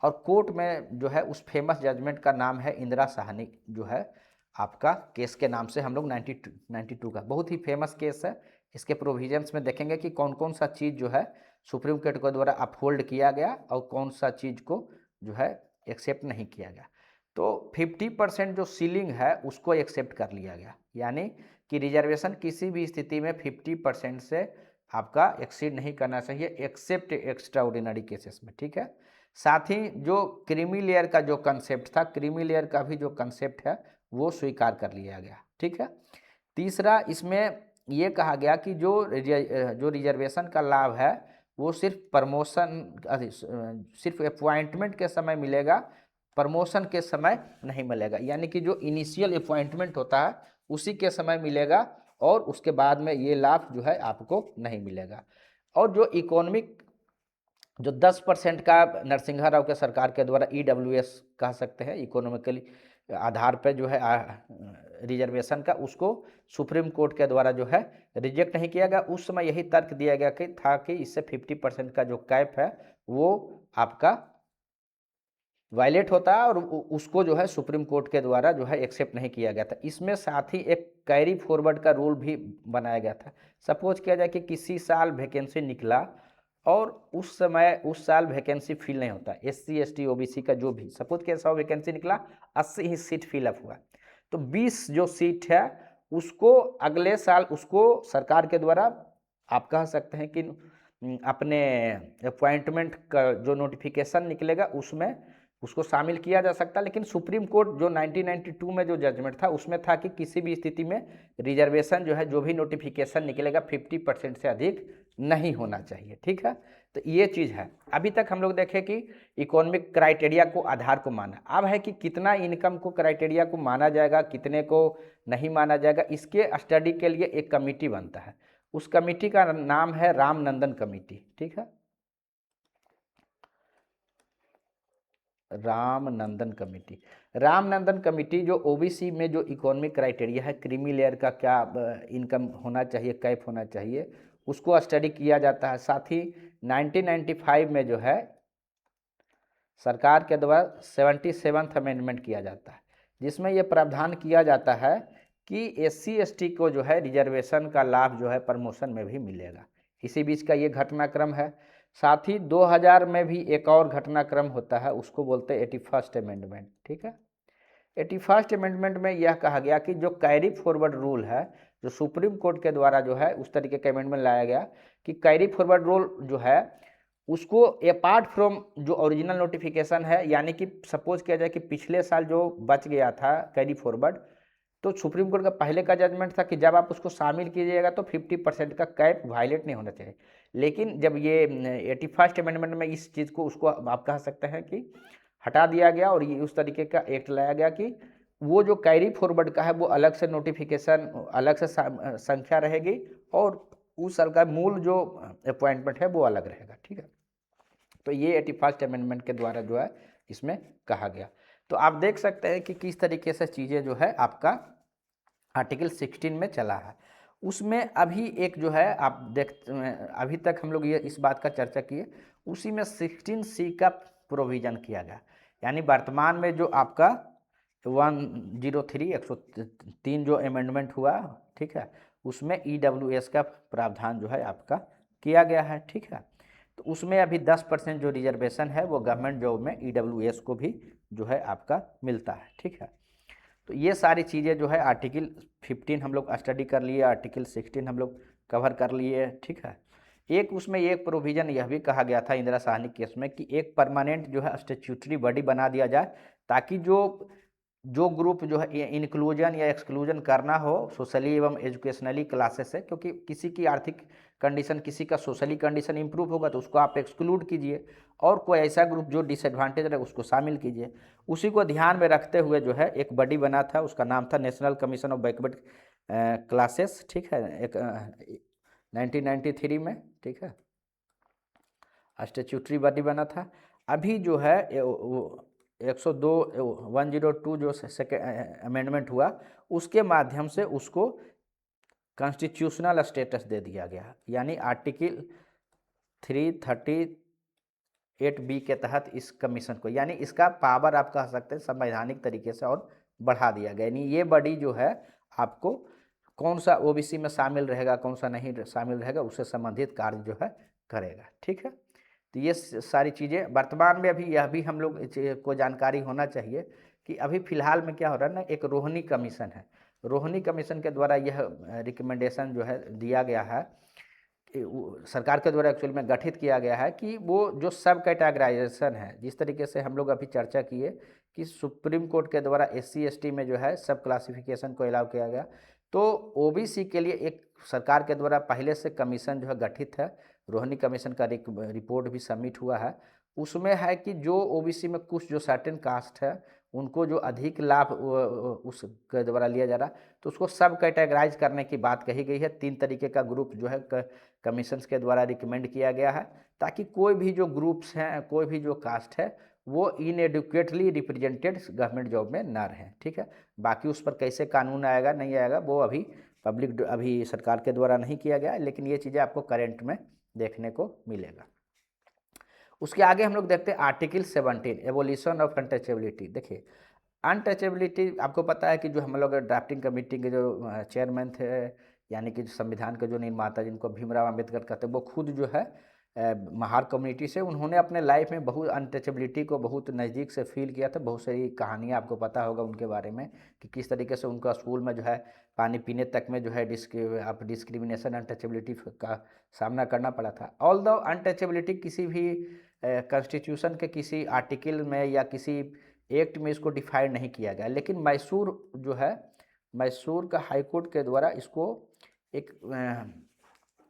और कोर्ट में जो है उस फेमस जजमेंट का नाम है इंदिरा साहनी, जो है आपका केस के नाम से हम लोग 92 का बहुत ही फेमस केस है। इसके प्रोविजंस में देखेंगे कि कौन कौन सा चीज़ जो है सुप्रीम कोर्ट के द्वारा अपहोल्ड किया गया और कौन सा चीज़ को जो है एक्सेप्ट नहीं किया गया। तो 50% जो सीलिंग है उसको एक्सेप्ट कर लिया गया, यानी कि रिजर्वेशन किसी भी स्थिति में 50% से आपका एक्सीड नहीं करना चाहिए एक्सेप्ट एक्स्ट्रा ऑर्डिनरी केसेस में। ठीक है, साथ ही जो क्रीमी लेयर का जो कंसेप्ट था, क्रीमी लेयर का भी जो कंसेप्ट है वो स्वीकार कर लिया गया। ठीक है, तीसरा इसमें ये कहा गया कि जो रिजर्वेशन का लाभ है वो सिर्फ प्रमोशन सिर्फ अपॉइंटमेंट के समय मिलेगा, प्रमोशन के समय नहीं मिलेगा। यानी कि जो इनिशियल अपॉइंटमेंट होता है उसी के समय मिलेगा, और उसके बाद में ये लाभ जो है आपको नहीं मिलेगा। और जो इकोनॉमिक जो 10% का नरसिंहा राव के सरकार के द्वारा ईडब्ल्यूएस कह सकते हैं इकोनॉमिकली आधार पर जो है रिजर्वेशन का, उसको सुप्रीम कोर्ट के द्वारा जो है रिजेक्ट नहीं किया गया। उस समय यही तर्क दिया गया कि था कि इससे 50% का जो कैप है वो आपका वायलेट होता है, और उसको जो है सुप्रीम कोर्ट के द्वारा जो है एक्सेप्ट नहीं किया गया था। इसमें साथ ही एक कैरी फॉरवर्ड का रूल भी बनाया गया था। सपोज किया जाए कि किसी साल वैकेंसी निकला और उस समय उस साल वैकेंसी फिल नहीं होता, SC ST OBC का जो भी सपोज किया 100 वैकेंसी निकला, 80 ही सीट फिलअप हुआ, तो 20 जो सीट है उसको अगले साल उसको सरकार के द्वारा आप कह सकते हैं कि अपने अपॉइंटमेंट का जो नोटिफिकेशन निकलेगा उसमें उसको शामिल किया जा सकता है। लेकिन सुप्रीम कोर्ट जो 1992 में जो जजमेंट था उसमें था कि किसी भी स्थिति में रिजर्वेशन जो है जो भी नोटिफिकेशन निकलेगा 50% से अधिक नहीं होना चाहिए। ठीक है, तो ये चीज़ है। अभी तक हम लोग देखें कि इकोनॉमिक क्राइटेरिया को आधार को माना, अब है कि कितना इनकम को क्राइटेरिया को माना जाएगा कितने को नहीं माना जाएगा, इसके स्टडी के लिए एक कमेटी बनता है। उस कमेटी का नाम है रामनंदन कमेटी। ठीक है, रामनंदन कमेटी। रामनंदन कमेटी जो ओबीसी में जो इकोनॉमिक क्राइटेरिया है, क्रीमी लेयर का क्या इनकम होना चाहिए, कैप होना चाहिए, उसको स्टडी किया जाता है। साथ ही 1995 में जो है सरकार के द्वारा 77वां अमेंडमेंट किया जाता है, जिसमें यह प्रावधान किया जाता है कि SC ST को जो है रिजर्वेशन का लाभ जो है प्रमोशन में भी मिलेगा। इसी बीच का ये घटनाक्रम है। साथ ही 2000 में भी एक और घटनाक्रम होता है, उसको बोलते हैं 81st अमेंडमेंट। ठीक है, 81st अमेंडमेंट में यह कहा गया कि जो कैरी फॉरवर्ड रूल है, जो सुप्रीम कोर्ट के द्वारा जो है उस तरीके का अमेंडमेंट लाया गया कि कैरी फॉरवर्ड रूल जो है उसको अपार्ट फ्रॉम जो ओरिजिनल नोटिफिकेशन है, यानी कि सपोज किया जाए कि पिछले साल जो बच गया था कैरी फॉरवर्ड, तो सुप्रीम कोर्ट का पहले का जजमेंट था कि जब आप उसको शामिल कीजिएगा तो 50% का कैप वायलेट नहीं होना चाहिए। लेकिन जब ये 81st अमेंडमेंट में इस चीज़ को उसको आप कह सकते हैं कि हटा दिया गया और ये उस तरीके का एक्ट लाया गया कि वो जो कैरी फॉरवर्ड का है वो अलग से नोटिफिकेशन, अलग से संख्या रहेगी और उस साल का मूल जो अपॉइंटमेंट है वो अलग रहेगा। ठीक है, तो ये 81st अमेंडमेंट के द्वारा जो है इसमें कहा गया। तो आप देख सकते हैं कि किस तरीके से चीज़ें जो है आपका आर्टिकल 16 में चला है। उसमें अभी एक जो है आप अभी तक हम लोग ये इस बात का चर्चा किए, उसी में 16C का प्रोविज़न किया गया, यानी वर्तमान में जो आपका 103 जो अमेंडमेंट हुआ, ठीक है, उसमें EWS का प्रावधान जो है आपका किया गया है। ठीक है, तो उसमें अभी 10% जो रिजर्वेशन है वो गवर्नमेंट जॉब में EWS को भी जो है आपका मिलता है। ठीक है, तो ये सारी चीज़ें जो है आर्टिकल 15 हम लोग स्टडी कर लिए, आर्टिकल 16 हम लोग कवर कर लिए। ठीक है, एक उसमें एक प्रोविज़न यह भी कहा गया था इंदिरा साहनी केस में कि एक परमानेंट जो है स्टैट्यूटरी बॉडी बना दिया जाए, ताकि जो ग्रुप जो है इंक्लूजन या एक्सक्लूजन करना हो सोशली एवं एजुकेशनली क्लासेस से, क्योंकि किसी की आर्थिक कंडीशन, किसी का सोशली कंडीशन इंप्रूव होगा तो उसको आप एक्सक्लूड कीजिए, और कोई ऐसा ग्रुप जो डिसएडवांटेज रहे उसको शामिल कीजिए। उसी को ध्यान में रखते हुए जो है एक बॉडी बना था, उसका नाम था national commission of backward classes. ठीक है, एक 1993 में, ठीक है, स्टैट्यूटरी बॉडी बना था। अभी जो है 102 जो सेकेंड अमेंडमेंट हुआ, उसके माध्यम से उसको कॉन्स्टिट्यूशनल स्टेटस दे दिया गया, यानी आर्टिकल 338B के तहत इस कमीशन को, यानी इसका पावर आप कह सकते हैं संवैधानिक तरीके से और बढ़ा दिया गया। यानी ये बॉडी जो है आपको कौन सा ओबीसी में शामिल रहेगा, कौन सा नहीं शामिल रहेगा, उससे संबंधित कार्य जो है करेगा। ठीक है, तो ये सारी चीज़ें वर्तमान में अभी यह भी हम लोग को जानकारी होना चाहिए कि अभी फ़िलहाल में क्या हो रहा है ना, एक रोहिणी कमीशन है। रोहिणी कमीशन के द्वारा यह रिकमेंडेशन जो है दिया गया है, सरकार के द्वारा एक्चुअल में गठित किया गया है कि वो जो सब कैटेगराइजेशन है, जिस तरीके से हम लोग अभी चर्चा किए कि सुप्रीम कोर्ट के द्वारा SC ST में जो है सब क्लासिफिकेशन को अलाउ किया गया, तो OBC के लिए एक सरकार के द्वारा पहले से कमीशन जो है गठित है। रोहिणी कमीशन का रिपोर्ट भी सबमिट हुआ है। उसमें है कि जो OBC में कुछ जो सर्टेन कास्ट है उनको जो अधिक लाभ उसके द्वारा लिया जा रहा, तो उसको सब कैटेगराइज करने की बात कही गई है। 3 तरीके का ग्रुप जो है कमीशंस के द्वारा रिकमेंड किया गया है, ताकि कोई भी जो ग्रुप्स हैं, कोई भी जो कास्ट है, वो इनएडुकेटली रिप्रेजेंटेड गवर्नमेंट जॉब में ना रहें। ठीक है, बाकी उस पर कैसे कानून आएगा नहीं आएगा वो अभी सरकार के द्वारा नहीं किया गया, लेकिन ये चीज़ें आपको करंट में देखने को मिलेगा। उसके आगे हम लोग देखते हैं आर्टिकल 17 एबोलिशन ऑफ अनटचेबिलिटी। देखिए, अनटचेबिलिटी आपको पता है कि जो हम लोग ड्राफ्टिंग कमेटी के जो चेयरमैन थे, यानी कि संविधान के जो निर्माता जिनको भीमराव अंबेडकर कहते हैं, वो खुद जो है महार कम्युनिटी से, उन्होंने अपने लाइफ में बहुत अनटचेबिलिटी को बहुत नज़दीक से फील किया था। बहुत सारी कहानियाँ आपको पता होगा उनके बारे में कि किस तरीके से उनका स्कूल में जो है पानी पीने तक में जो है डिस्क्रिमिनेशन अनटचेबिलिटी का सामना करना पड़ा था। ऑल्दो अनटचेबिलिटी किसी भी कॉन्स्टिट्यूशन के किसी आर्टिकल में या किसी एक्ट में इसको डिफाइन नहीं किया गया, लेकिन मैसूर जो है, मैसूर का हाई कोर्ट के द्वारा इसको एक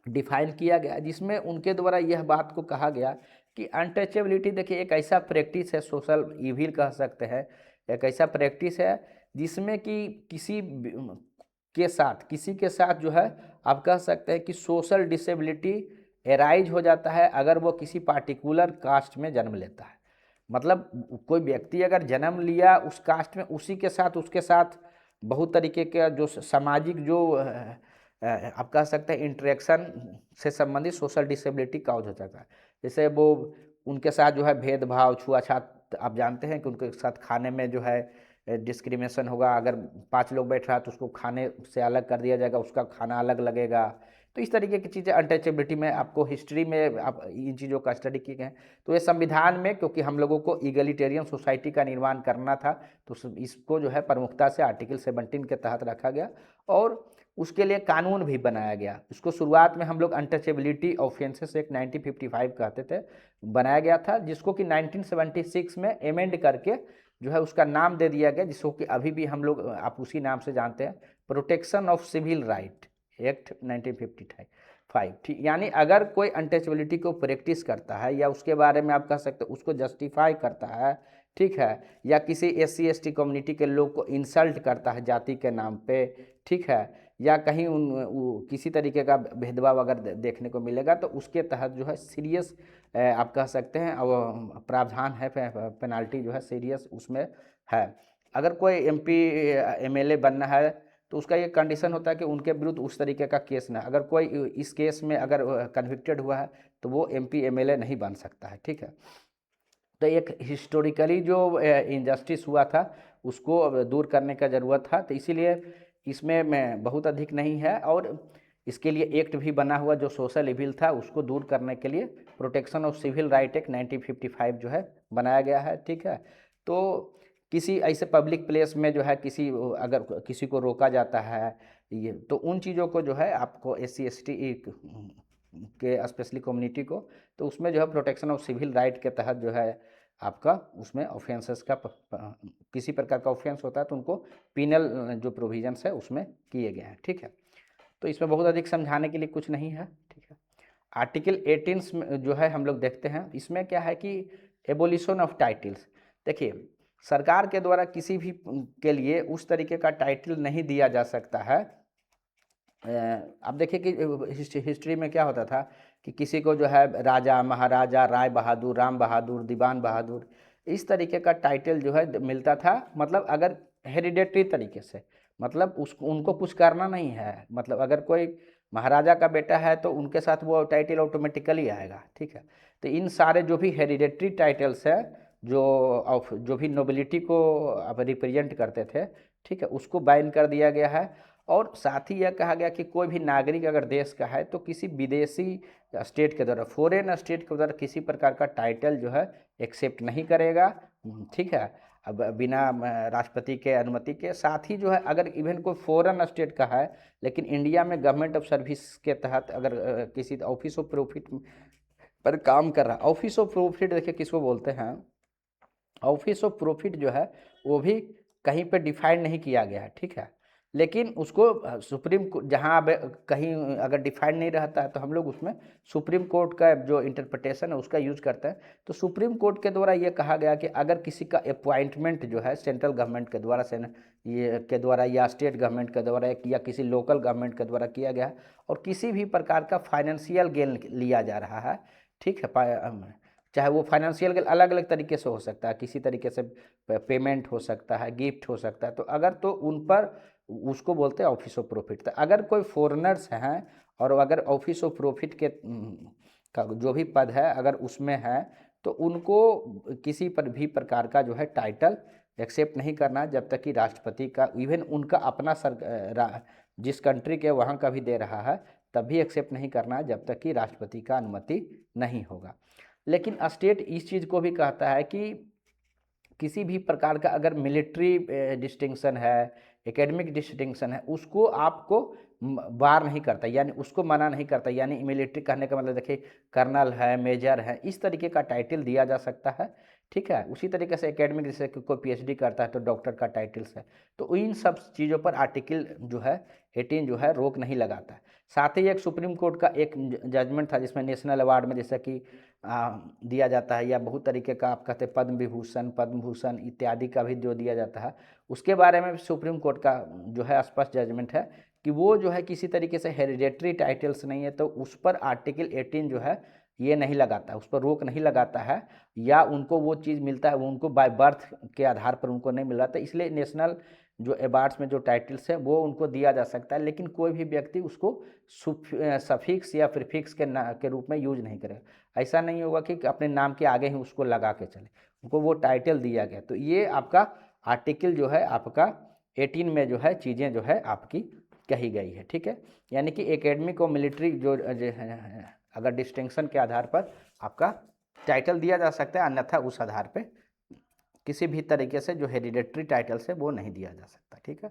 डिफाइन किया गया, जिसमें उनके द्वारा यह बात को कहा गया कि अनटचेबिलिटी, देखिए, एक ऐसा प्रैक्टिस है, सोशल इविल कह सकते हैं, एक ऐसा प्रैक्टिस है जिसमें कि किसी के साथ जो है आप कह सकते हैं कि सोशल डिसेबिलिटी एराइज हो जाता है अगर वो किसी पार्टिकुलर कास्ट में जन्म लेता है। मतलब कोई व्यक्ति अगर जन्म लिया उस कास्ट में, उसी के साथ उसके साथ बहुत तरीके के जो सामाजिक जो आप कह सकते हैं इंटरेक्शन से संबंधित सोशल डिसेबिलिटी काउज हो सकता है। जैसे वो उनके साथ जो है भेदभाव, छुआछूत, आप जानते हैं कि उनके साथ खाने में जो है डिस्क्रिमिनेशन होगा। अगर 5 लोग बैठ रहा है तो उसको खाने से अलग कर दिया जाएगा, उसका खाना अलग लगेगा। तो इस तरीके की चीज़ें अनटचेबिलिटी में आपको हिस्ट्री में आप इन चीज़ों का स्टडी किए गए हैं। तो ये संविधान में, क्योंकि हम लोगों को इगलिटेरियन सोसाइटी का निर्माण करना था, तो इसको जो है प्रमुखता से आर्टिकल 17 के तहत रखा गया और उसके लिए कानून भी बनाया गया। इसको शुरुआत में हम लोग अनटचेबिलिटी ऑफेंसेस एक्ट 1955 कहते थे, बनाया गया था, जिसको कि 1976 में अमेंड करके जो है उसका नाम दे दिया गया, जिसको कि अभी भी हम लोग आप उसी नाम से जानते हैं, protection of civil right act 1955। ठीक, यानी अगर कोई अनटचेबिलिटी को प्रैक्टिस करता है या उसके बारे में आप कह सकते हो उसको जस्टिफाई करता है, ठीक है, या किसी SC ST कम्युनिटी के लोग को इंसल्ट करता है जाति के नाम पे, ठीक है, या कहीं किसी तरीके का भेदभाव अगर देखने को मिलेगा तो उसके तहत जो है सीरियस आप कह सकते हैं प्रावधान है, पेनाल्टी जो है सीरियस उसमें है। अगर कोई MP MLA बनना है तो उसका ये कंडीशन होता है कि उनके विरुद्ध उस तरीके का केस ना, अगर कोई इस केस में अगर कन्विक्टेड हुआ है तो वो MP MLA नहीं बन सकता है, ठीक है। तो एक हिस्टोरिकली जो इनजस्टिस हुआ था उसको अब दूर करने का ज़रूरत था, तो इसीलिए इसमें मैं बहुत अधिक नहीं है और इसके लिए एक्ट भी बना हुआ जो सोशल इविल था उसको दूर करने के लिए protection of civil right act 1955 जो है बनाया गया है, ठीक है। तो किसी ऐसे पब्लिक प्लेस में जो है किसी अगर किसी को रोका जाता है ये, तो उन चीज़ों को जो है आपको SC ST के स्पेशली कम्युनिटी को, तो उसमें जो है प्रोटेक्शन ऑफ सिविल राइट के तहत जो है आपका उसमें ऑफेंसेस का किसी प्रकार का ऑफेंस होता है तो उनको पिनल जो प्रोविजंस है उसमें किए गए हैं, ठीक है। तो इसमें बहुत अधिक समझाने के लिए कुछ नहीं है, ठीक है। आर्टिकल 18 में जो है हम लोग देखते हैं, इसमें क्या है कि एबोलिशन ऑफ टाइटल्स। देखिए, सरकार के द्वारा किसी भी के लिए उस तरीके का टाइटल नहीं दिया जा सकता है। अब देखिए कि हिस्ट्री में क्या होता था कि किसी को जो है राजा, महाराजा, राय बहादुर, राम बहादुर, दीवान बहादुर, इस तरीके का टाइटल जो है मिलता था। मतलब अगर हेरिडेटरी तरीके से, मतलब उसको उनको कुछ करना नहीं है, मतलब अगर कोई महाराजा का बेटा है तो उनके साथ वो टाइटल ऑटोमेटिकली आएगा, ठीक है। तो इन सारे जो भी हेरिडेटरी टाइटल्स है जो भी नोबिलिटी को अब रिप्रेजेंट करते थे, ठीक है, उसको बैन कर दिया गया है। और साथ ही यह कहा गया कि कोई भी नागरिक अगर देश का है तो किसी विदेशी स्टेट के द्वारा, फॉरेन स्टेट के द्वारा किसी प्रकार का टाइटल जो है एक्सेप्ट नहीं करेगा, ठीक है, अब बिना राष्ट्रपति के अनुमति के। साथ ही जो है अगर इवन कोई फॉरेन स्टेट का है लेकिन इंडिया में गवर्नमेंट ऑफ सर्विस के तहत अगर किसी ऑफिस ऑफ प्रॉफिट पर काम कर रहा, ऑफिस ऑफ प्रॉफिट देखिए किसको बोलते हैं, ऑफिस ऑफ प्रॉफिट जो है वो भी कहीं पे डिफाइन नहीं किया गया है, ठीक है। लेकिन उसको सुप्रीम जहाँ कहीं अगर डिफाइंड नहीं रहता है तो हम लोग उसमें सुप्रीम कोर्ट का जो इंटरप्रिटेशन है उसका यूज करते हैं। तो सुप्रीम कोर्ट के द्वारा ये कहा गया कि अगर किसी का अपॉइंटमेंट जो है सेंट्रल गवर्नमेंट के द्वारा या स्टेट गवर्नमेंट के द्वारा या किसी लोकल गवर्नमेंट के द्वारा किया गया है और किसी भी प्रकार का फाइनेंशियल गेन लिया जा रहा है, ठीक है, चाहे वो फाइनेंशियल गेन अलग अलग तरीके से हो सकता है, किसी तरीके से पेमेंट हो सकता है, गिफ्ट हो सकता है, तो अगर तो उन पर उसको बोलते हैं ऑफिस ऑफ प्रॉफिट। तो अगर कोई फॉरेनर्स हैं और अगर ऑफिस ऑफ प्रॉफिट के का जो भी पद है अगर उसमें है तो उनको किसी पर भी प्रकार का जो है टाइटल एक्सेप्ट नहीं करना जब तक कि राष्ट्रपति का, इवन उनका अपना जिस कंट्री के वहाँ का भी दे रहा है तब भी एक्सेप्ट नहीं करना जब तक कि राष्ट्रपति का अनुमति नहीं होगा। लेकिन स्टेट इस चीज़ को भी कहता है कि किसी भी प्रकार का अगर मिलिट्री डिस्टिंक्शन है, एकेडमिक डिस्टिंक्शन है, उसको आपको बार नहीं करता, यानी उसको मना नहीं करता। यानी मिलिट्री कहने का मतलब देखिए कर्नल है, मेजर है, इस तरीके का टाइटल दिया जा सकता है, ठीक है। उसी तरीके से एकेडमिक, जैसे कोई PhD करता है तो डॉक्टर का टाइटल्स है। तो इन सब चीज़ों पर आर्टिकल जो है 18 जो है रोक नहीं लगाता है। साथ ही एक सुप्रीम कोर्ट का एक जजमेंट था जिसमें नेशनल अवार्ड में जैसा कि दिया जाता है या बहुत तरीके का आप कहते हैं पद्म विभूषण, पद्म भूषण इत्यादि का भी जो दिया जाता है, उसके बारे में सुप्रीम कोर्ट का जो है स्पष्ट जजमेंट है कि वो जो है किसी तरीके से हेरिडेटरी टाइटल्स नहीं है, तो उस पर आर्टिकल 18 जो है ये नहीं लगाता, उस पर रोक नहीं लगाता है, या उनको वो चीज़ मिलता है वो उनको बाय बर्थ के आधार पर उनको नहीं मिल रहा था, इसलिए नेशनल जो अवार्ड्स में जो टाइटल्स है वो उनको दिया जा सकता है, लेकिन कोई भी व्यक्ति उसको सफिक्स या प्रीफिक्स के रूप में यूज नहीं करेगा। ऐसा नहीं होगा कि अपने नाम के आगे ही उसको लगा के चले, उनको वो टाइटल दिया गया। तो ये आपका आर्टिकल जो है आपका 18 में जो है चीज़ें जो है आपकी कही गई है, ठीक है। यानी कि एकेडमिक और मिलिट्री जो अगर डिस्टिंक्शन के आधार पर आपका टाइटल दिया जा सकता है, अन्यथा उस आधार पे किसी भी तरीके से जो हेरिडेटरी टाइटल्स है वो नहीं दिया जा सकता, ठीक है।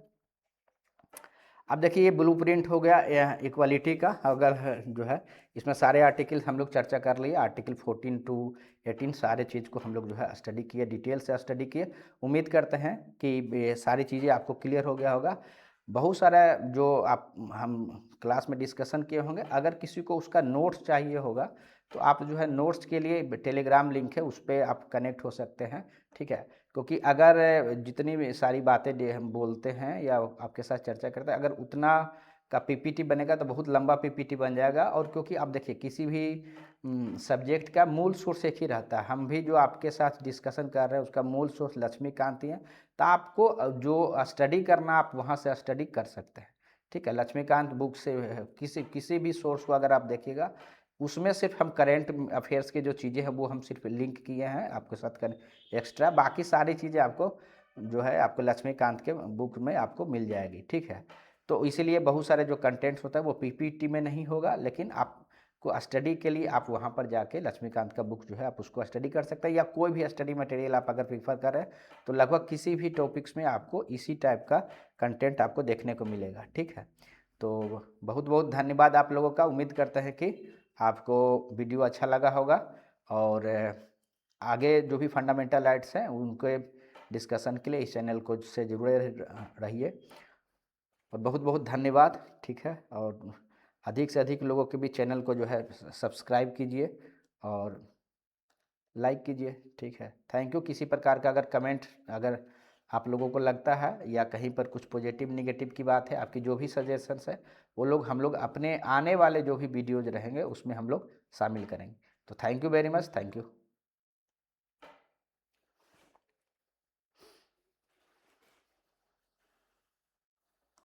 अब देखिए ये ब्लूप्रिंट हो गया इक्वालिटी का, अगर जो है इसमें सारे आर्टिकल हम लोग चर्चा कर लिए, आर्टिकल 14 टू 18 सारे चीज़ को हम लोग जो है स्टडी किए, डिटेल से स्टडी किए। उम्मीद करते हैं कि ये सारी चीज़ें आपको क्लियर हो गया होगा। बहुत सारा जो आप हम क्लास में डिस्कशन किए होंगे, अगर किसी को उसका नोट्स चाहिए होगा तो आप जो है नोट्स के लिए टेलीग्राम लिंक है उस पर आप कनेक्ट हो सकते हैं, ठीक है। क्योंकि अगर जितनी भी सारी बातें हम बोलते हैं या आपके साथ चर्चा करते हैं, अगर उतना का पीपीटी बनेगा तो बहुत लंबा पीपीटी बन जाएगा। और क्योंकि आप देखिए किसी भी सब्जेक्ट का मूल सोर्स एक ही रहता है, हम भी जो आपके साथ डिस्कशन कर रहे हैं उसका मूल सोर्स लक्ष्मीकांत ही है, तो आपको जो स्टडी करना आप वहाँ से स्टडी कर सकते हैं, ठीक है। लक्ष्मीकांत बुक से किसी भी सोर्स को अगर आप देखिएगा उसमें सिर्फ हम करेंट अफेयर्स की जो चीज़ें हैं वो हम सिर्फ लिंक किए हैं आपके साथ एक्स्ट्रा, बाकी सारी चीज़ें आपको जो है आपको लक्ष्मीकांत के बुक में आपको मिल जाएगी, ठीक है। तो इसीलिए बहुत सारे जो कंटेंट्स होता है वो पीपीटी में नहीं होगा, लेकिन आपको स्टडी के लिए आप वहाँ पर जाके लक्ष्मीकांत का बुक जो है आप उसको स्टडी कर सकते हैं, या कोई भी स्टडी मटेरियल आप अगर प्रीफर कर रहे हैं तो लगभग किसी भी टॉपिक्स में आपको इसी टाइप का कंटेंट आपको देखने को मिलेगा, ठीक है। तो बहुत बहुत धन्यवाद आप लोगों का। उम्मीद करते हैं कि आपको वीडियो अच्छा लगा होगा, और आगे जो भी फंडामेंटल राइट्स हैं उनके डिस्कशन के लिए इस चैनल को से जुड़े रहिए, और बहुत बहुत धन्यवाद, ठीक है। और अधिक से अधिक लोगों के भी चैनल को जो है सब्सक्राइब कीजिए और लाइक कीजिए, ठीक है। Thank you. किसी प्रकार का अगर कमेंट अगर आप लोगों को लगता है या कहीं पर कुछ पॉजिटिव निगेटिव की बात है, आपकी जो भी सजेशंस है वो लोग हम लोग अपने आने वाले जो भी वीडियोज रहेंगे उसमें हम लोग शामिल करेंगे। तो thank you very much, thank you.